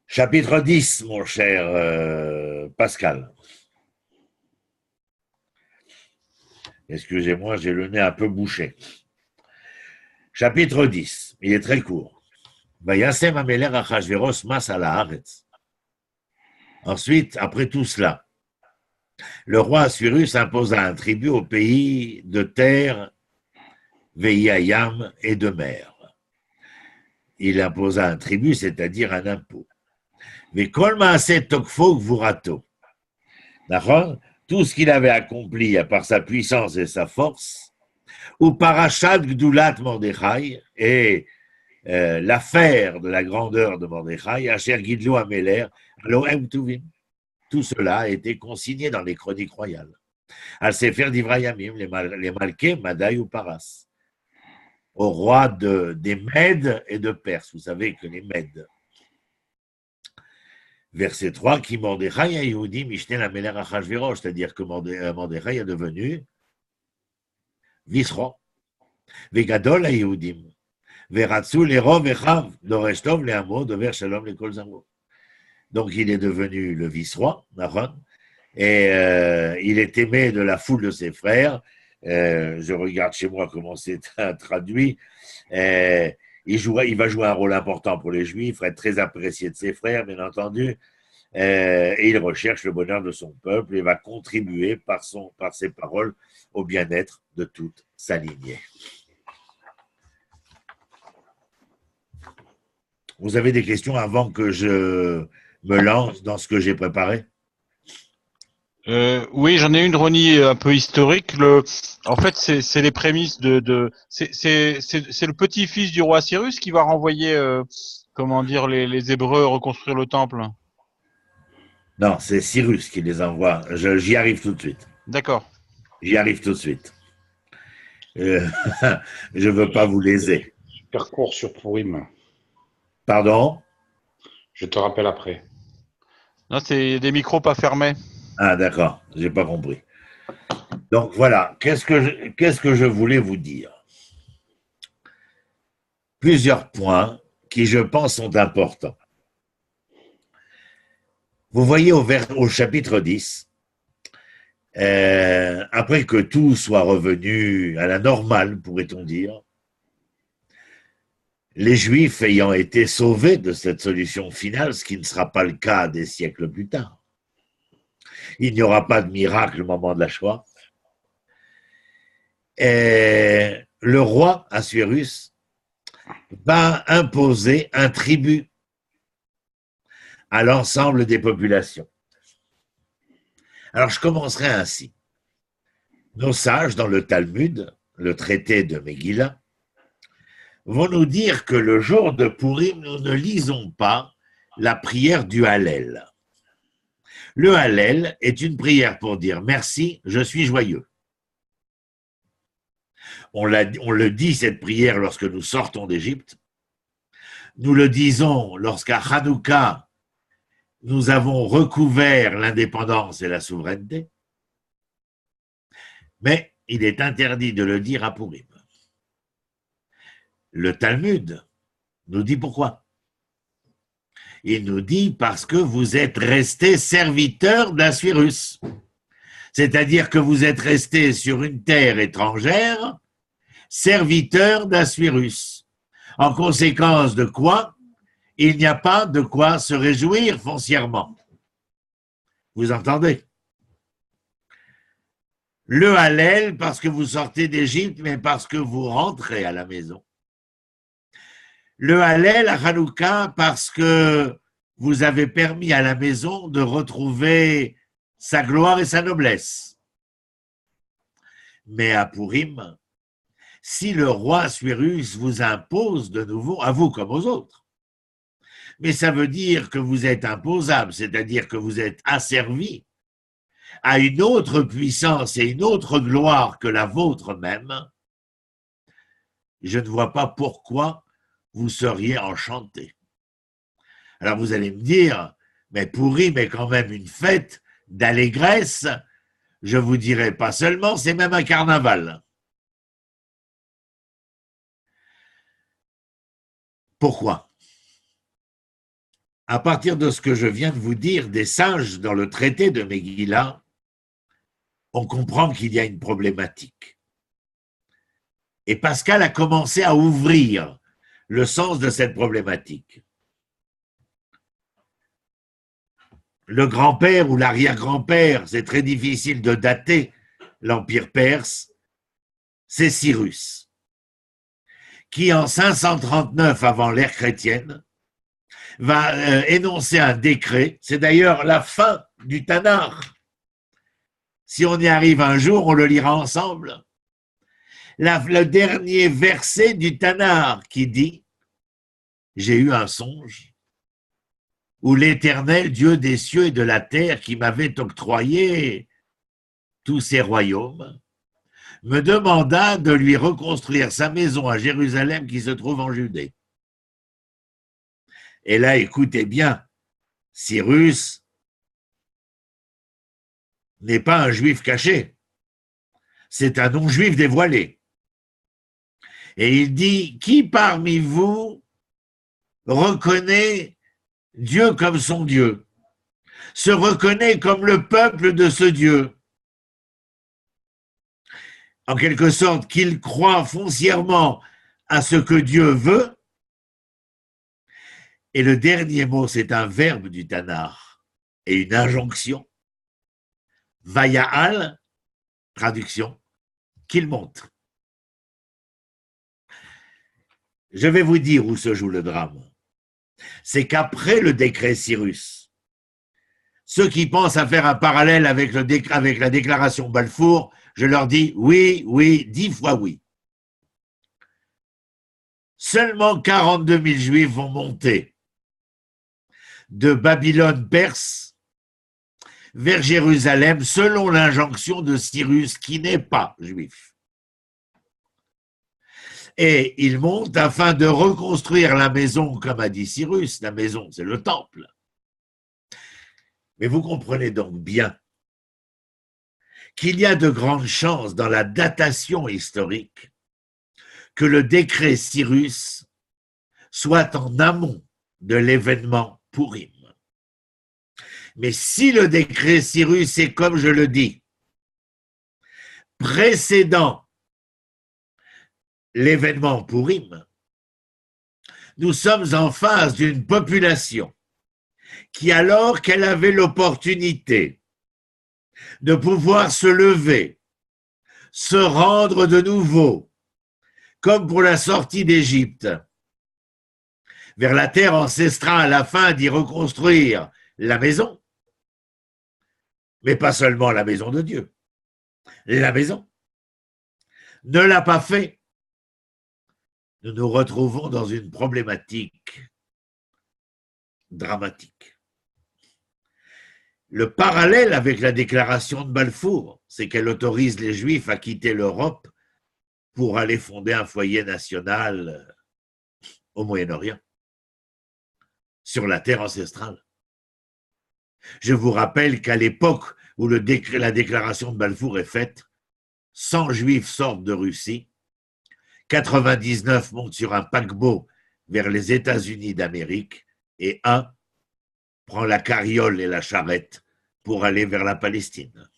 Chapitre 10, mon cher Pascal. Excusez-moi, j'ai le nez un peu bouché. Chapitre 10, il est très court. Vayasem Amelech Achashverosh mas ala haaretz. Ensuite, après tout cela, le roi Assuérus imposa un tribut au pays de terre, Veïayam et de mer. Il imposa un tribut, c'est-à-dire un impôt. Mais kol maaseh tokfo gvurato. D'accord ? Tout ce qu'il avait accompli par sa puissance et sa force, ou parachat gdulat Mordechai, et l'affaire de la grandeur de Mordechai, Asher Gidlo Ameler, Lohem Tuvim. Tout cela a été consigné dans les chroniques royales. Al Sefer d'Ivrayamim, les Malkés, Madaï ou Paras, au roi des Mèdes et de Perse. Vous savez que les Mèdes. Verset 3, qui Mordechai a Yehudi Mishne la Meler Achashverosh, c'est-à-dire que Mordechai est devenu vice-roi. Vegadol a Yehudim. Veratsu l'Erov Echav, Doreshtov l'Amo, Dover Shalom l'Ekol Zamo. Donc il est devenu le vice-roi, Nahon, et il est aimé de la foule de ses frères. Je regarde chez moi comment c'est traduit. Il va jouer un rôle important pour les Juifs, être très apprécié de ses frères, bien entendu, et il recherche le bonheur de son peuple et va contribuer par ses paroles au bien-être de toute sa lignée. Vous avez des questions avant que je me lance dans ce que j'ai préparé? Oui, j'en ai une, Ronnie, un peu historique. En fait, c'est les prémices c'est le petit-fils du roi Cyrus qui va renvoyer, les Hébreux reconstruire le temple. Non, c'est Cyrus qui les envoie. J'y arrive tout de suite. D'accord. J'y arrive tout de suite. Je veux pas vous léser. Super court sur Purim. Pardon? Je te rappelle après. Non, c'est des micros pas fermés. Ah, d'accord, j'ai pas compris. Donc voilà, qu'est-ce que je voulais vous dire? Plusieurs points qui, je pense, sont importants. Vous voyez au chapitre 10, après que tout soit revenu à la normale, pourrait-on dire, les Juifs ayant été sauvés de cette solution finale, ce qui ne sera pas le cas des siècles plus tard. Il n'y aura pas de miracle au moment de la Shoah. Et le roi Assuérus va imposer un tribut à l'ensemble des populations. Alors je commencerai ainsi. Nos sages dans le Talmud, le traité de Megillah, vont nous dire que le jour de Purim, nous ne lisons pas la prière du Hallel. Le Hallel est une prière pour dire merci, je suis joyeux. On le dit, cette prière, lorsque nous sortons d'Égypte. Nous le disons lorsqu'à Hanouka, nous avons recouvert l'indépendance et la souveraineté, mais il est interdit de le dire à Purim. Le Talmud nous dit pourquoi. Il nous dit parce que vous êtes restés serviteurs d'Assuérus. C'est-à-dire que vous êtes restés sur une terre étrangère, serviteurs d'Assuérus. En conséquence de quoi, il n'y a pas de quoi se réjouir foncièrement. Vous entendez? Le Hallel parce que vous sortez d'Égypte, mais parce que vous rentrez à la maison. Le Hallel à Hanouka parce que vous avez permis à la maison de retrouver sa gloire et sa noblesse. Mais à Purim, si le roi Assuérus vous impose de nouveau, à vous comme aux autres, mais ça veut dire que vous êtes imposable, c'est-à-dire que vous êtes asservi à une autre puissance et une autre gloire que la vôtre même, je ne vois pas pourquoi vous seriez enchanté. Alors vous allez me dire, mais Purim est quand même une fête d'allégresse. Je vous dirai pas seulement, c'est même un carnaval. Pourquoi? À partir de ce que je viens de vous dire des sages dans le traité de Megillah, on comprend qu'il y a une problématique. Et Pascal a commencé à ouvrir le sens de cette problématique. Le grand-père ou l'arrière-grand-père, c'est très difficile de dater l'Empire perse, c'est Cyrus, qui en 539 avant l'ère chrétienne va énoncer un décret, c'est d'ailleurs la fin du Tanakh. Si on y arrive un jour, on le lira ensemble. Le dernier verset du Tanakh qui dit « J'ai eu un songe où l'Éternel, Dieu des cieux et de la terre, qui m'avait octroyé tous ses royaumes, me demanda de lui reconstruire sa maison à Jérusalem qui se trouve en Judée. » Et là, écoutez bien, Cyrus n'est pas un juif caché, c'est un non-juif dévoilé. Et il dit, qui parmi vous reconnaît Dieu comme son Dieu, se reconnaît comme le peuple de ce Dieu, en quelque sorte qu'il croit foncièrement à ce que Dieu veut. Et le dernier mot, c'est un verbe du Tanakh et une injonction. Vaya'al, traduction, qu'il monte. Je vais vous dire où se joue le drame. C'est qu'après le décret Cyrus, ceux qui pensent à faire un parallèle avec la déclaration Balfour, je leur dis oui, oui, 10 fois oui. Seulement 42 000 juifs vont monter de Babylone perse vers Jérusalem selon l'injonction de Cyrus qui n'est pas juif. Et ils montent afin de reconstruire la maison, comme a dit Cyrus. La maison, c'est le temple. Mais vous comprenez donc bien qu'il y a de grandes chances dans la datation historique que le décret Cyrus soit en amont de l'événement Purim. Mais si le décret Cyrus est, comme je le dis, précédant l'événement Purim, nous sommes en face d'une population qui, alors qu'elle avait l'opportunité de pouvoir se lever, se rendre de nouveau, comme pour la sortie d'Égypte, vers la terre ancestrale afin d'y reconstruire la maison, mais pas seulement la maison de Dieu, la maison, ne l'a pas fait. Nous nous retrouvons dans une problématique dramatique. Le parallèle avec la déclaration de Balfour, c'est qu'elle autorise les Juifs à quitter l'Europe pour aller fonder un foyer national au Moyen-Orient. sur la terre ancestrale. Je vous rappelle qu'à l'époque où la déclaration de Balfour est faite, 100 juifs sortent de Russie, 99 montent sur un paquebot vers les États-Unis d'Amérique et un prend la carriole et la charrette pour aller vers la Palestine.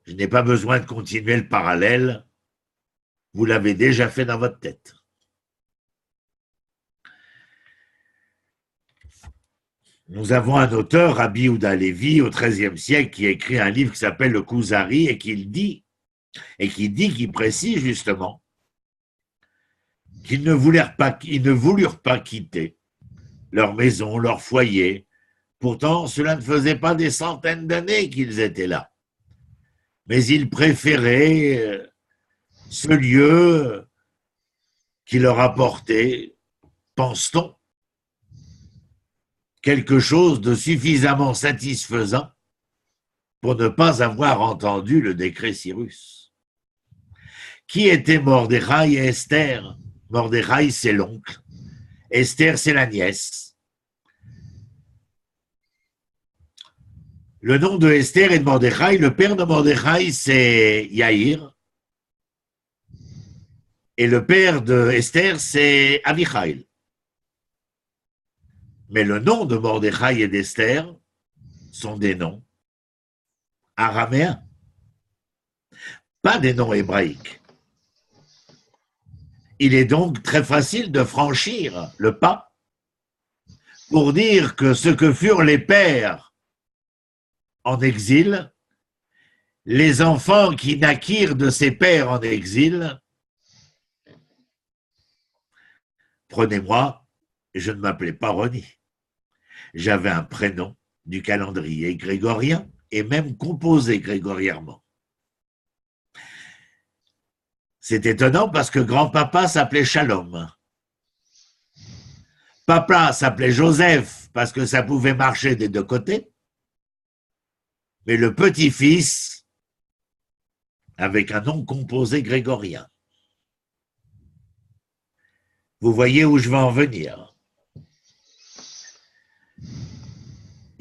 Je n'ai pas besoin de continuer le parallèle, vous l'avez déjà fait dans votre tête. Nous avons un auteur, Rabbi Yehuda Levi, au XIIIe siècle, qui a écrit un livre qui s'appelle Le Kuzari et qui précise justement qu'ils ne voulurent pas quitter leur maison, leur foyer. Pourtant, cela ne faisait pas des centaines d'années qu'ils étaient là. Mais ils préféraient ce lieu qui leur apportait, pense-t-on, quelque chose de suffisamment satisfaisant pour ne pas avoir entendu le décret Cyrus. Qui étaient Mordechai et Esther? Mordechai, c'est l'oncle. Esther, c'est la nièce. Le nom de Esther et de Mordechai, le père de Mordechai, c'est Yaïr. Et le père de Esther, c'est Avichail. Mais le nom de Mordechai et d'Esther sont des noms araméens, pas des noms hébraïques. Il est donc très facile de franchir le pas pour dire que ce que furent les pères en exil, les enfants qui naquirent de ces pères en exil, prenez-moi, je ne m'appelais pas Rony. J'avais un prénom du calendrier grégorien et même composé grégorièrement. C'est étonnant parce que grand-papa s'appelait Shalom. Papa s'appelait Joseph parce que ça pouvait marcher des deux côtés. Mais le petit-fils avec un nom composé grégorien. Vous voyez où je veux en venir.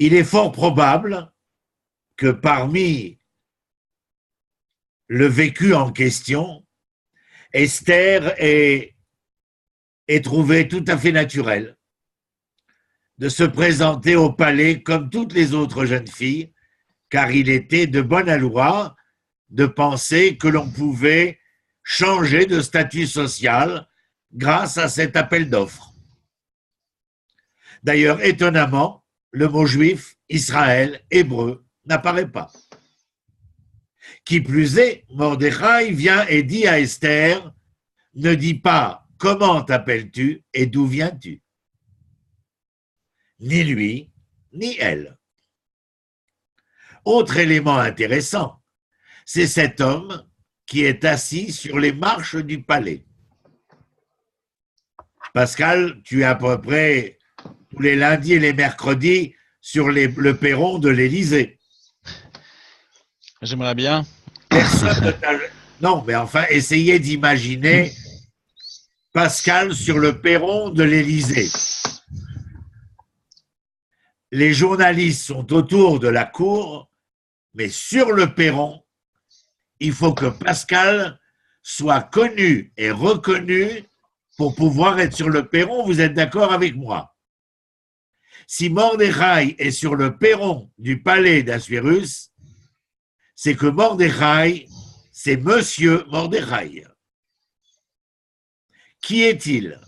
Il est fort probable que parmi le vécu en question, Esther ait trouvé tout à fait naturel de se présenter au palais comme toutes les autres jeunes filles, car il était de bonne loi de penser que l'on pouvait changer de statut social grâce à cet appel d'offres. D'ailleurs, étonnamment, le mot juif, Israël, hébreu, n'apparaît pas. Qui plus est, Mordechai vient et dit à Esther, ne dis pas comment t'appelles-tu et d'où viens-tu. Ni lui, ni elle. Autre élément intéressant, c'est cet homme qui est assis sur les marches du palais. Pascal, tu es à peu près tous les lundis et les mercredis sur le perron de l'Élysée. J'aimerais bien. Personne ne t'a... Non, mais enfin, essayez d'imaginer Pascal sur le perron de l'Élysée. Les journalistes sont autour de la cour, mais sur le perron, il faut que Pascal soit connu et reconnu pour pouvoir être sur le perron. Vous êtes d'accord avec moi? Si Mordechai est sur le perron du palais d'Assuérus, c'est que Mordechai, c'est Monsieur Mordechai. Qui est-il?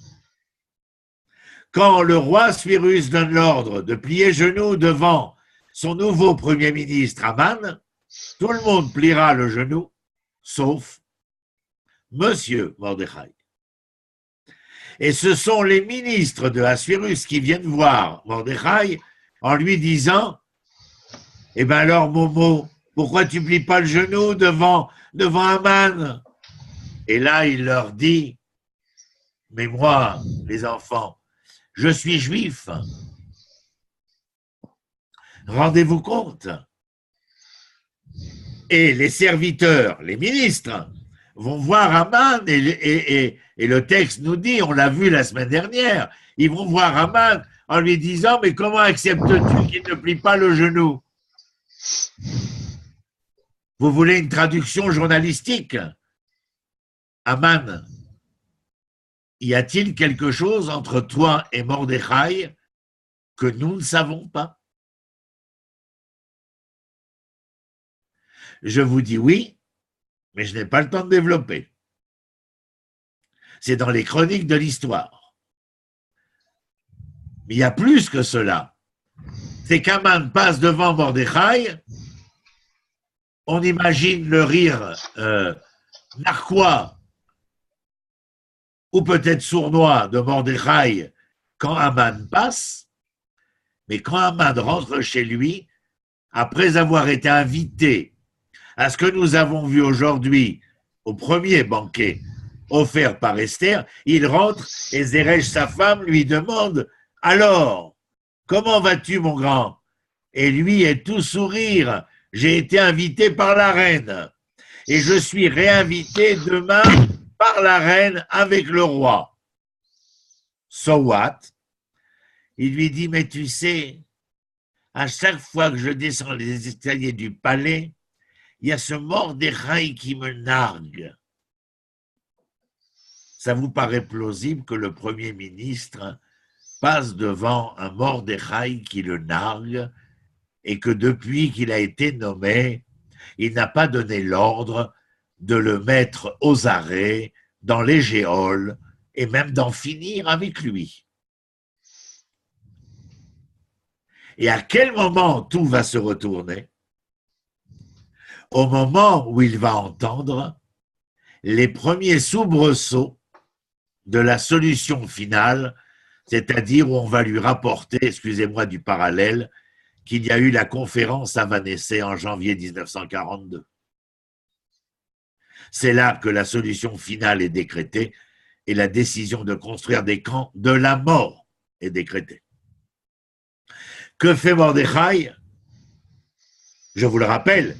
Quand le roi Assuérus donne l'ordre de plier genou devant son nouveau premier ministre Aman, tout le monde pliera le genou, sauf Monsieur Mordechai. Et ce sont les ministres de Assuérus qui viennent voir Mordechai en lui disant « Eh bien alors, Momo, pourquoi tu ne plies pas le genou devant Aman ?» Et là, il leur dit « Mais moi, les enfants, je suis juif. Rendez-vous compte. Et les serviteurs, les ministres, vont voir Aman, et le texte nous dit, on l'a vu la semaine dernière, ils vont voir Aman en lui disant, mais comment acceptes-tu qu'il ne plie pas le genou? Vous voulez une traduction journalistique? Aman, y a-t-il quelque chose entre toi et Mordechai que nous ne savons pas? Je vous dis oui, mais je n'ai pas le temps de développer. C'est dans les chroniques de l'histoire. Mais il y a plus que cela. C'est qu'Aman passe devant Mordechai, on imagine le rire narquois ou peut-être sournois de Mordechai quand Aman passe, mais quand Aman rentre chez lui, après avoir été invité à ce que nous avons vu aujourd'hui au premier banquet offert par Esther, il rentre et Zeresh, sa femme, lui demande « Alors, comment vas-tu, mon grand ?» Et lui est tout sourire. « J'ai été invité par la reine et je suis réinvité demain par la reine avec le roi. » So what? Il lui dit « Mais tu sais, à chaque fois que je descends les escaliers du palais, il y a ce Mordechai qui me nargue. » Ça vous paraît plausible que le Premier ministre passe devant un Mordechai qui le nargue et que depuis qu'il a été nommé, il n'a pas donné l'ordre de le mettre aux arrêts dans les géoles et même d'en finir avec lui? Et à quel moment tout va se retourner? Au moment où il va entendre les premiers soubresauts de la solution finale, c'est-à-dire où on va lui rapporter, excusez-moi du parallèle, qu'il y a eu la conférence à Vanessé en janvier 1942. C'est là que la solution finale est décrétée et la décision de construire des camps de la mort est décrétée. Que fait Mordechai? Je vous le rappelle,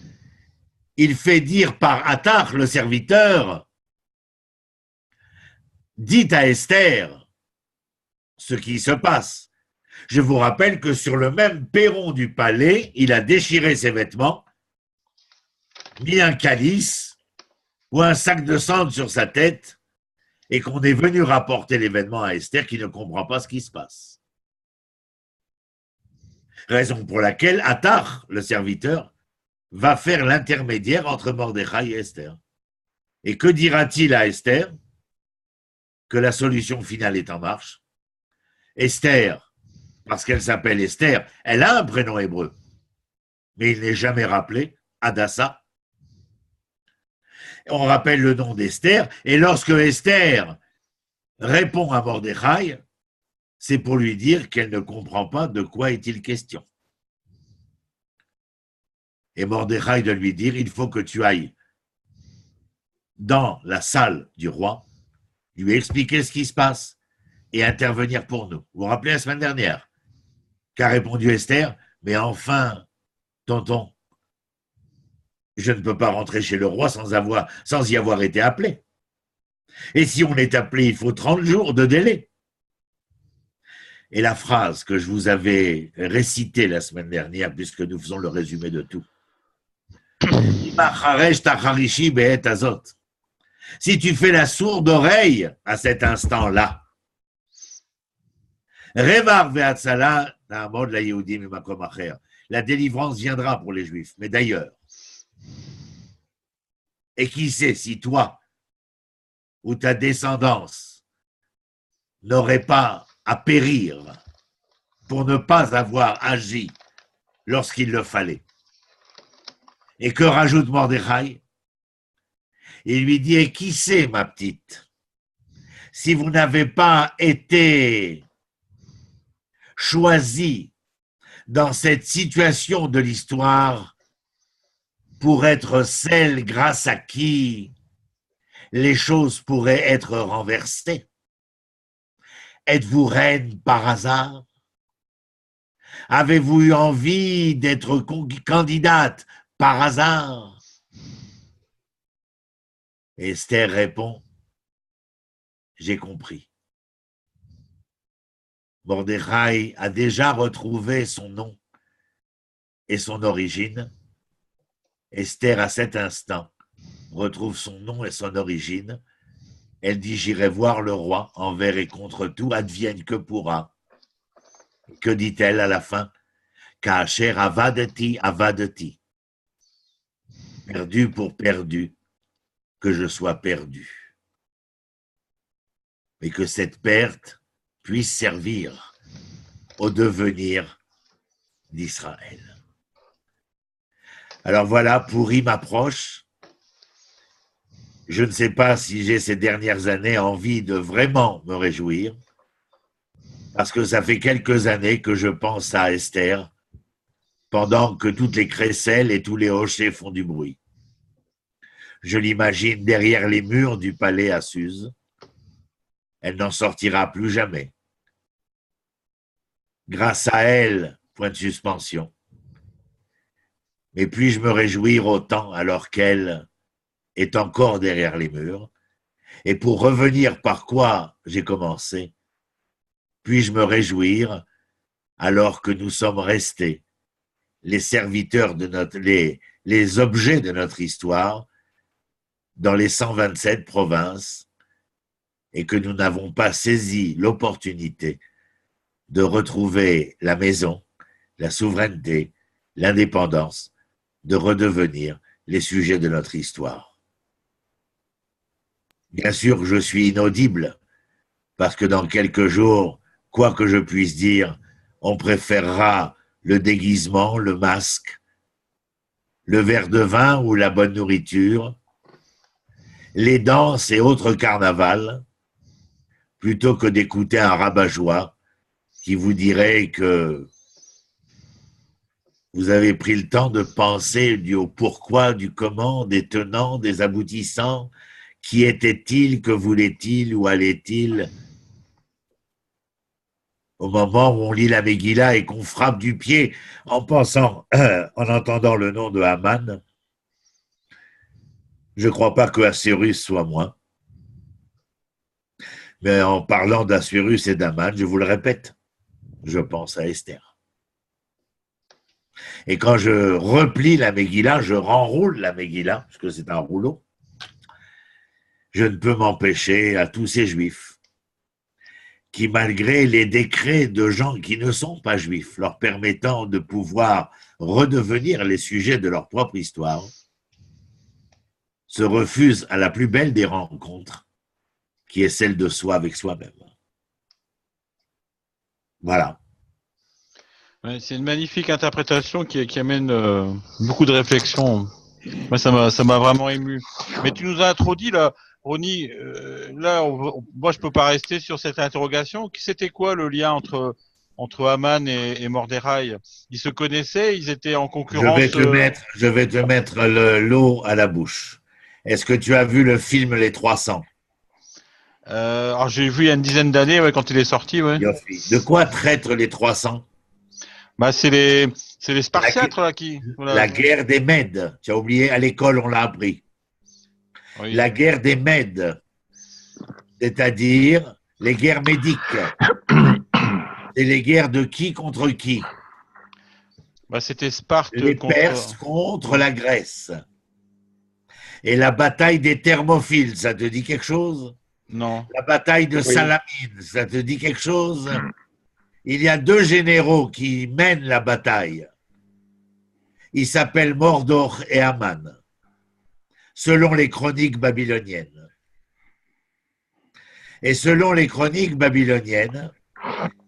il fait dire par Attar, le serviteur, dites à Esther ce qui se passe. Je vous rappelle que sur le même perron du palais, il a déchiré ses vêtements, mis un calice ou un sac de cendre sur sa tête et qu'on est venu rapporter l'événement à Esther qui ne comprend pas ce qui se passe. Raison pour laquelle Attar, le serviteur, va faire l'intermédiaire entre Mordechai et Esther. Et que dira-t-il à Esther? Que la solution finale est en marche. Esther, parce qu'elle s'appelle Esther, elle a un prénom hébreu, mais il n'est jamais rappelé, Hadassah. On rappelle le nom d'Esther, et lorsque Esther répond à Mordechai, c'est pour lui dire qu'elle ne comprend pas de quoi est-il question. Et Mordechai de lui dire, il faut que tu ailles dans la salle du roi, lui expliquer ce qui se passe et intervenir pour nous. Vous vous rappelez la semaine dernière qu'a répondu Esther? Mais enfin, tonton, je ne peux pas rentrer chez le roi sans y avoir été appelé. Et si on est appelé, il faut 30 jours de délai. Et la phrase que je vous avais récitée la semaine dernière, puisque nous faisons le résumé de tout. Si tu fais la sourde oreille à cet instant-là, la délivrance viendra pour les Juifs, mais d'ailleurs. Et qui sait si toi ou ta descendance n'aurait pas à périr pour ne pas avoir agi lorsqu'il le fallait. Et que rajoute Mordechai? Il lui dit, et qui sait, ma petite, si vous n'avez pas été choisi dans cette situation de l'histoire pour être celle grâce à qui les choses pourraient être renversées? Êtes-vous reine par hasard? Avez-vous eu envie d'être candidate par hasard? Et Esther répond, j'ai compris. Mordechai a déjà retrouvé son nom et son origine. Esther, à cet instant, retrouve son nom et son origine. Elle dit, j'irai voir le roi envers et contre tout, advienne que pourra. Que dit-elle à la fin? Kacher avadeti avadeti. Perdu pour perdu, que je sois perdu. Mais que cette perte puisse servir au devenir d'Israël. Alors voilà, Pourim approche. Je ne sais pas si j'ai ces dernières années envie de vraiment me réjouir, parce que ça fait quelques années que je pense à Esther, pendant que toutes les crécelles et tous les hochets font du bruit. Je l'imagine derrière les murs du palais à Suse. Elle n'en sortira plus jamais. Grâce à elle, point de suspension. Mais puis-je me réjouir autant alors qu'elle est encore derrière les murs? Et pour revenir par quoi j'ai commencé, puis-je me réjouir alors que nous sommes restés les serviteurs de les objets de notre histoire dans les 127 provinces et que nous n'avons pas saisi l'opportunité de retrouver la maison, la souveraineté, l'indépendance, de redevenir les sujets de notre histoire. Bien sûr, je suis inaudible, parce que dans quelques jours, quoi que je puisse dire, on préférera le déguisement, le masque, le verre de vin ou la bonne nourriture, les danses et autres carnavals, plutôt que d'écouter un rabat-joie qui vous dirait que vous avez pris le temps de penser au pourquoi, du comment, des tenants, des aboutissants, qui était-il, que voulait-il, où allait-il, au moment où on lit la Megillah et qu'on frappe du pied en pensant, en entendant le nom de Haman. Je ne crois pas que Assyrus soit moi. Mais en parlant d'Assyrus et d'Haman, je vous le répète, je pense à Esther. Et quand je replie la Megillah, je renroule la Megillah, parce que c'est un rouleau, je ne peux m'empêcher à tous ces juifs qui, malgré les décrets de gens qui ne sont pas juifs, leur permettant de pouvoir redevenir les sujets de leur propre histoire, se refusent à la plus belle des rencontres, qui est celle de soi avec soi-même. Voilà. Ouais, c'est une magnifique interprétation qui amène beaucoup de réflexion. Moi, ça m'a vraiment ému. Mais tu nous as trop dit là, Ronnie. Là, moi, je peux pas rester sur cette interrogation. C'était quoi le lien entre Haman et Mordechai? Ils se connaissaient, ils étaient en concurrence. Je vais te mettre l'eau à la bouche. Est-ce que tu as vu le film Les 300? Alors j'ai vu il y a une dizaine d'années, ouais, quand il est sorti, ouais. De quoi traitent les 300? Bah c'est les Spartiates là qui. Voilà. La guerre des Mèdes. Tu as oublié, à l'école on l'a appris. Oui. La guerre des Mèdes, c'est-à-dire les guerres médiques. Et les guerres de qui contre qui? Bah c'était Sparte les Perses contre la Grèce. Et la bataille des Thermopyles, ça te dit quelque chose? Non. La bataille de Salamine, ça te dit quelque chose? Il y a deux généraux qui mènent la bataille. Ils s'appellent Mordor et Haman, selon les chroniques babyloniennes. Et selon les chroniques babyloniennes,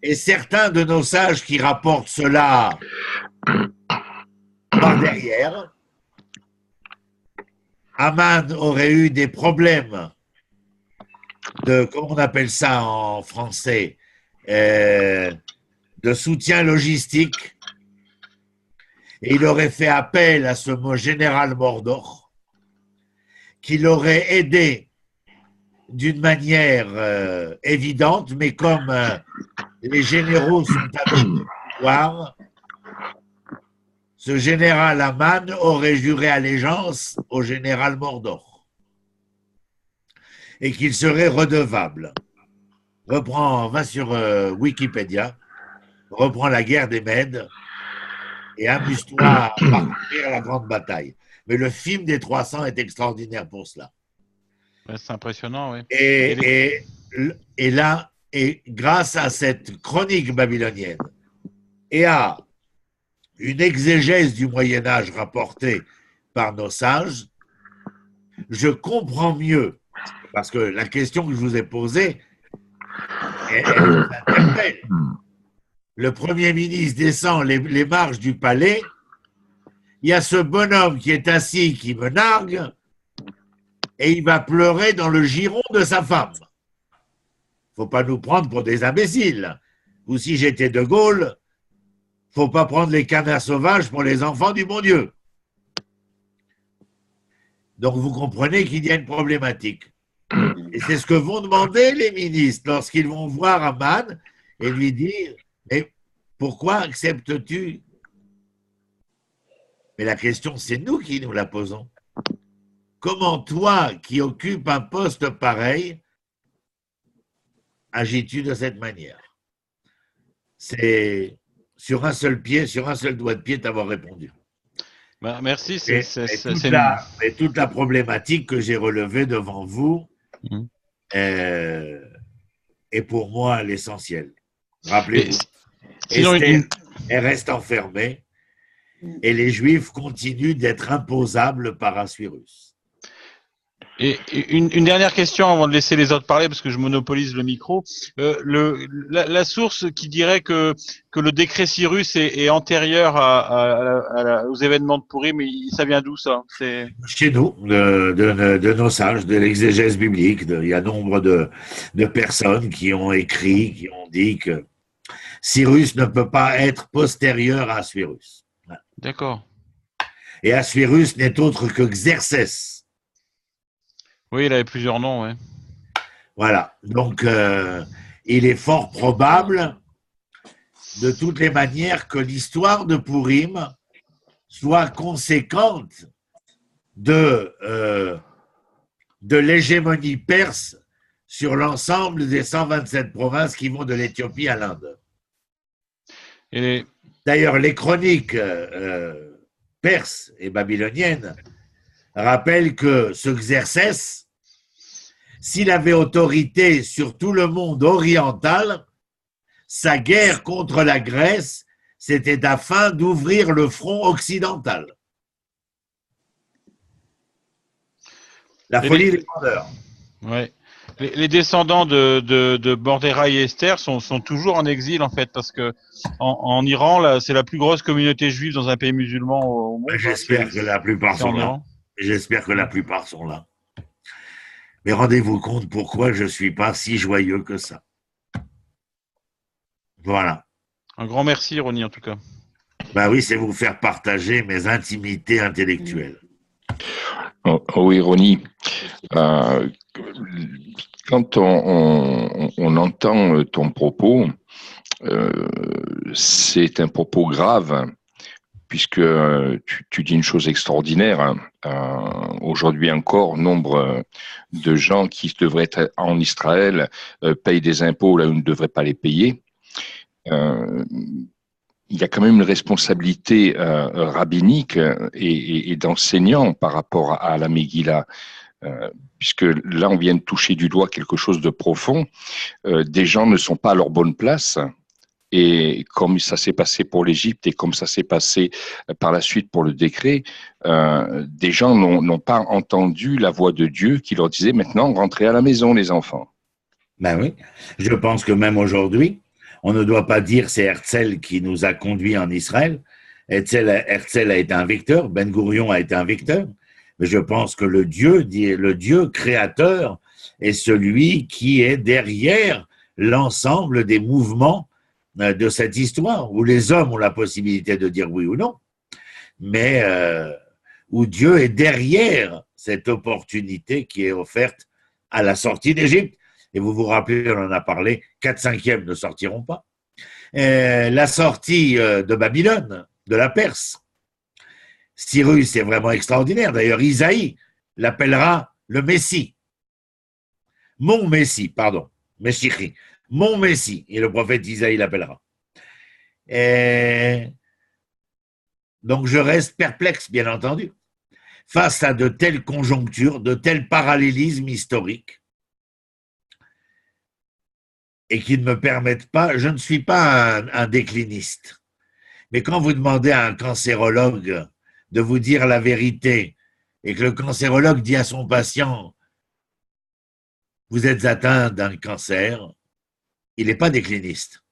et certains de nos sages qui rapportent cela par derrière, Haman aurait eu des problèmes de, comment on appelle ça en français, de soutien logistique, et il aurait fait appel à ce mot général Mordor, qui l'aurait aidé d'une manière évidente, mais comme les généraux sont avec le pouvoir, ce général Haman aurait juré allégeance au général Mordor. et qu'il serait redevable. Va sur Wikipédia, reprends la guerre des Mèdes et amuse-toi à parcourir la grande bataille. Mais le film des 300 est extraordinaire pour cela. Ouais, c'est impressionnant, oui. Et là, et grâce à cette chronique babylonienne et à une exégèse du Moyen-Âge rapportée par nos sages, je comprends mieux, parce que la question que je vous ai posée, elle m'interpelle. Le Premier ministre descend les marches du palais, il y a ce bonhomme qui est assis, qui me nargue, et il va pleurer dans le giron de sa femme. Il ne faut pas nous prendre pour des imbéciles. Ou si j'étais de Gaulle, il ne faut pas prendre les canards sauvages pour les enfants du bon Dieu. Donc vous comprenez qu'il y a une problématique. Et c'est ce que vont demander les ministres lorsqu'ils vont voir Aman et lui dire « Mais pourquoi acceptes-tu » Mais la question, c'est nous qui nous la posons. Comment toi, qui occupes un poste pareil, agis-tu de cette manière? C'est sur un seul pied, sur un seul doigt de pied t'avoir répondu. Bah, merci. Mais toute la problématique que j'ai relevée devant vous est pour moi l'essentiel. Rappelez-vous, Esther, elle reste enfermée et les Juifs continuent d'être imposables par Assuérus. Et une dernière question avant de laisser les autres parler, parce que je monopolise le micro. La source qui dirait que le décret Cyrus est antérieur aux événements de Pourim, ça vient d'où ça? Chez nous, de nos sages, de l'exégèse biblique. Il y a nombre de personnes qui ont écrit, qui ont dit que Cyrus ne peut pas être postérieur à Assuérus. D'accord. Et Assuérus n'est autre que Xerxès. Oui, il avait plusieurs noms, ouais. Voilà. Donc, il est fort probable, de toutes les manières, que l'histoire de Pourim soit conséquente de l'hégémonie perse sur l'ensemble des 127 provinces qui vont de l'Éthiopie à l'Inde. D'ailleurs, les chroniques perses et babyloniennes rappellent que ce Xerxès, s'il avait autorité sur tout le monde oriental, sa guerre contre la Grèce, c'était afin d'ouvrir le front occidental. La folie des grandeurs. Ouais. Les descendants de Mordechai et Esther sont toujours en exil, en fait, parce que en Iran, là, c'est la plus grosse communauté juive dans un pays musulman au monde. J'espère que la plupart sont là. J'espère que la plupart sont là. Mais rendez-vous compte pourquoi je ne suis pas si joyeux que ça. Voilà. Un grand merci, Ronnie, en tout cas. Ben oui, c'est vous faire partager mes intimités intellectuelles. Oui, Ronnie. Quand on entend ton propos, c'est un propos grave, puisque tu dis une chose extraordinaire. Aujourd'hui encore, nombre de gens qui devraient être en Israël payent des impôts là où ils ne devraient pas les payer. Il y a quand même une responsabilité rabbinique et d'enseignant par rapport à la Megillah. Puisque là, on vient de toucher du doigt quelque chose de profond. Des gens ne sont pas à leur bonne place. Et comme ça s'est passé pour l'Égypte et comme ça s'est passé par la suite pour le décret, des gens n'ont pas entendu la voix de Dieu qui leur disait maintenant rentrez à la maison les enfants. Ben oui, je pense que même aujourd'hui, on ne doit pas dire c'est Herzl qui nous a conduits en Israël. Herzl a été un vecteur, Ben Gourion a été un vecteur, mais je pense que le Dieu créateur est celui qui est derrière l'ensemble des mouvements de cette histoire, où les hommes ont la possibilité de dire oui ou non, mais où Dieu est derrière cette opportunité qui est offerte à la sortie d'Égypte. Et vous vous rappelez, on en a parlé, 4/5 ne sortiront pas. La sortie de Babylone, de la Perse. Cyrus est vraiment extraordinaire. D'ailleurs, Isaïe l'appellera le Messie. mon Messie, pardon, Meshichi, mon Messie, et le prophète Isaïe l'appellera. Et donc je reste perplexe, bien entendu, face à de telles conjonctures, de tels parallélismes historiques, et qui ne me permettent pas, je ne suis pas un décliniste, mais quand vous demandez à un cancérologue de vous dire la vérité, et que le cancérologue dit à son patient, vous êtes atteint d'un cancer, il n'est pas décliniste,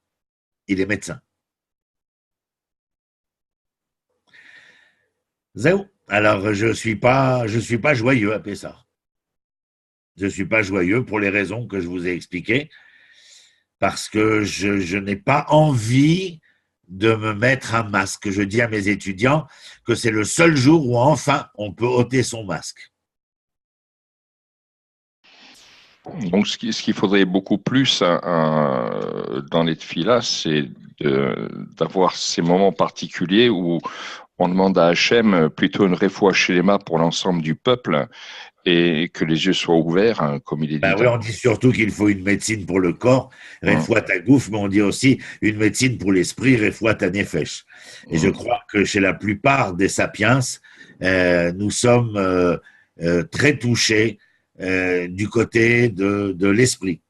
il est médecin. Zéro. Alors, je suis pas joyeux à Pessah. Je ne suis pas joyeux pour les raisons que je vous ai expliquées, parce que je n'ai pas envie de me mettre un masque. Je dis à mes étudiants que c'est le seul jour où enfin on peut ôter son masque. Donc, ce qu'il faudrait beaucoup plus dans les tfilas, c'est d'avoir ces moments particuliers où on demande à Hachem plutôt une refoua shelema pour l'ensemble du peuple et que les yeux soient ouverts, hein, comme il est dit. Oui, on dit surtout qu'il faut une médecine pour le corps, refoua ta gouf, mais on dit aussi une médecine pour l'esprit, refoua ta nefesh. Et je crois que chez la plupart des sapiens, nous sommes très touchés du côté de l'esprit.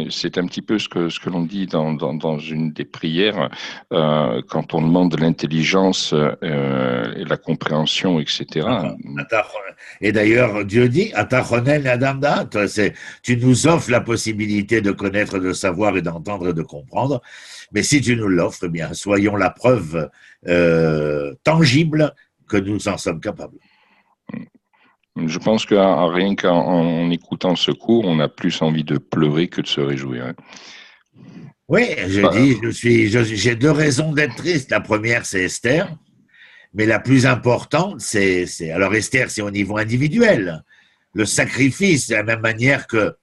C'est un petit peu ce que l'on dit dans une des prières, quand on demande l'intelligence et la compréhension, etc. Et d'ailleurs, Dieu dit, tu nous offres la possibilité de connaître, de savoir et d'entendre et de comprendre, mais si tu nous l'offres, eh bien, soyons la preuve tangible que nous en sommes capables. Je pense que rien qu'en écoutant ce cours, on a plus envie de pleurer que de se réjouir. Oui, j'ai deux raisons d'être triste. La première, c'est Esther, mais la plus importante, alors Esther, c'est au niveau individuel. Le sacrifice, de la même manière que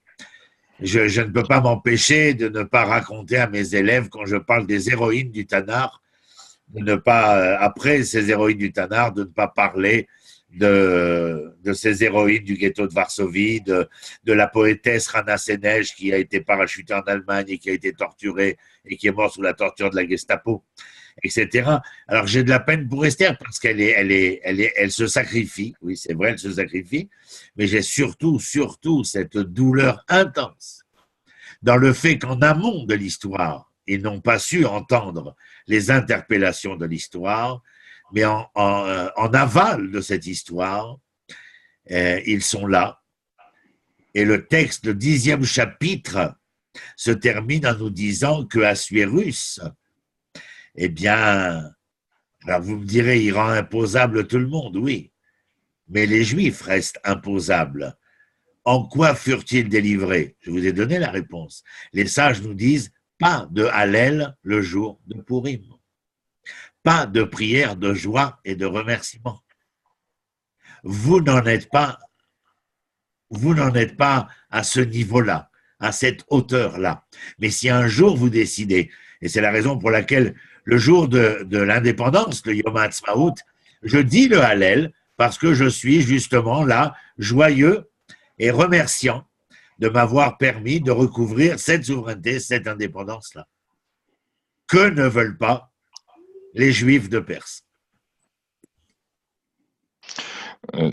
je ne peux pas m'empêcher de ne pas raconter à mes élèves, quand je parle des héroïnes du Tanar, de ne pas, après ces héroïnes du Tanar, de ne pas parler de ces héroïnes du ghetto de Varsovie, de la poétesse Rana Senej qui a été parachutée en Allemagne et qui a été torturée et qui est morte sous la torture de la Gestapo, etc. Alors j'ai de la peine pour Esther parce elle se sacrifie, oui c'est vrai, elle se sacrifie, mais j'ai surtout cette douleur intense dans le fait qu'en amont de l'histoire, ils n'ont pas su entendre les interpellations de l'histoire, mais en aval de cette histoire, ils sont là. Et le texte, le 10e chapitre, se termine en nous disant que Assuérus, eh bien, alors vous me direz, il rend imposable tout le monde, oui, mais les Juifs restent imposables. En quoi furent-ils délivrés? Je vous ai donné la réponse. Les sages nous disent, pas de Hallel le jour de Purim. Pas de prière de joie et de remerciement. Vous n'en êtes pas à ce niveau-là, à cette hauteur-là. Mais si un jour vous décidez, et c'est la raison pour laquelle le jour de l'indépendance, le Yom HaAtzmaut, je dis le Hallel parce que je suis justement là, joyeux et remerciant de m'avoir permis de recouvrir cette souveraineté, cette indépendance-là. Que ne veulent pas les Juifs de Perse.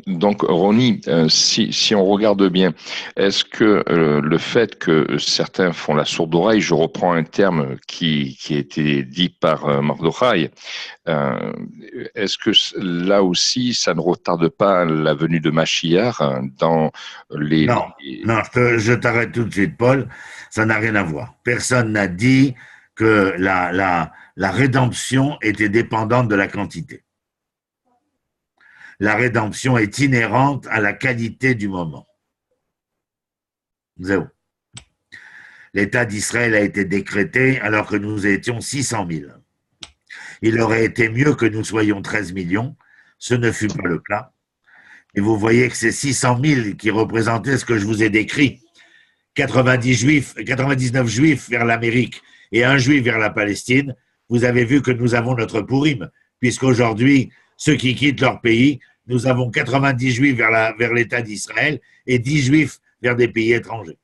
Donc, Ronnie, si on regarde bien, est-ce que le fait que certains font la sourde oreille, je reprends un terme qui a été dit par Mardochaï, est-ce que là aussi, ça ne retarde pas la venue de Mashiach dans les... Non, je t'arrête tout de suite, Paul, ça n'a rien à voir. Personne n'a dit que la rédemption était dépendante de la quantité. La rédemption est inhérente à la qualité du moment. Zéro. L'État d'Israël a été décrété alors que nous étions 600 000. Il aurait été mieux que nous soyons 13 millions. Ce ne fut pas le cas. Et vous voyez que ces 600 000 qui représentaient ce que je vous ai décrit, 99 juifs vers l'Amérique et un juif vers la Palestine, vous avez vu que nous avons notre Purim, puisqu'aujourd'hui, ceux qui quittent leur pays, nous avons 90 juifs vers l'État d'Israël et 10 juifs vers des pays étrangers.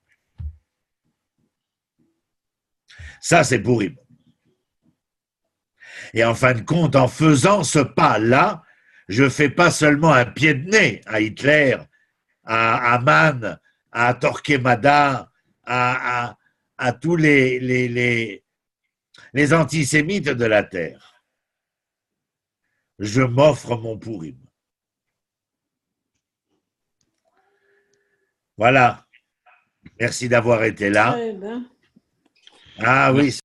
Ça, c'est Pourim. Et en fin de compte, en faisant ce pas-là, je fais pas seulement un pied de nez à Hitler, à Haman, à Torquemada, à tous les antisémites de la terre. Je m'offre mon Pourim. Voilà. Merci d'avoir été là. Très bien. Ah oui.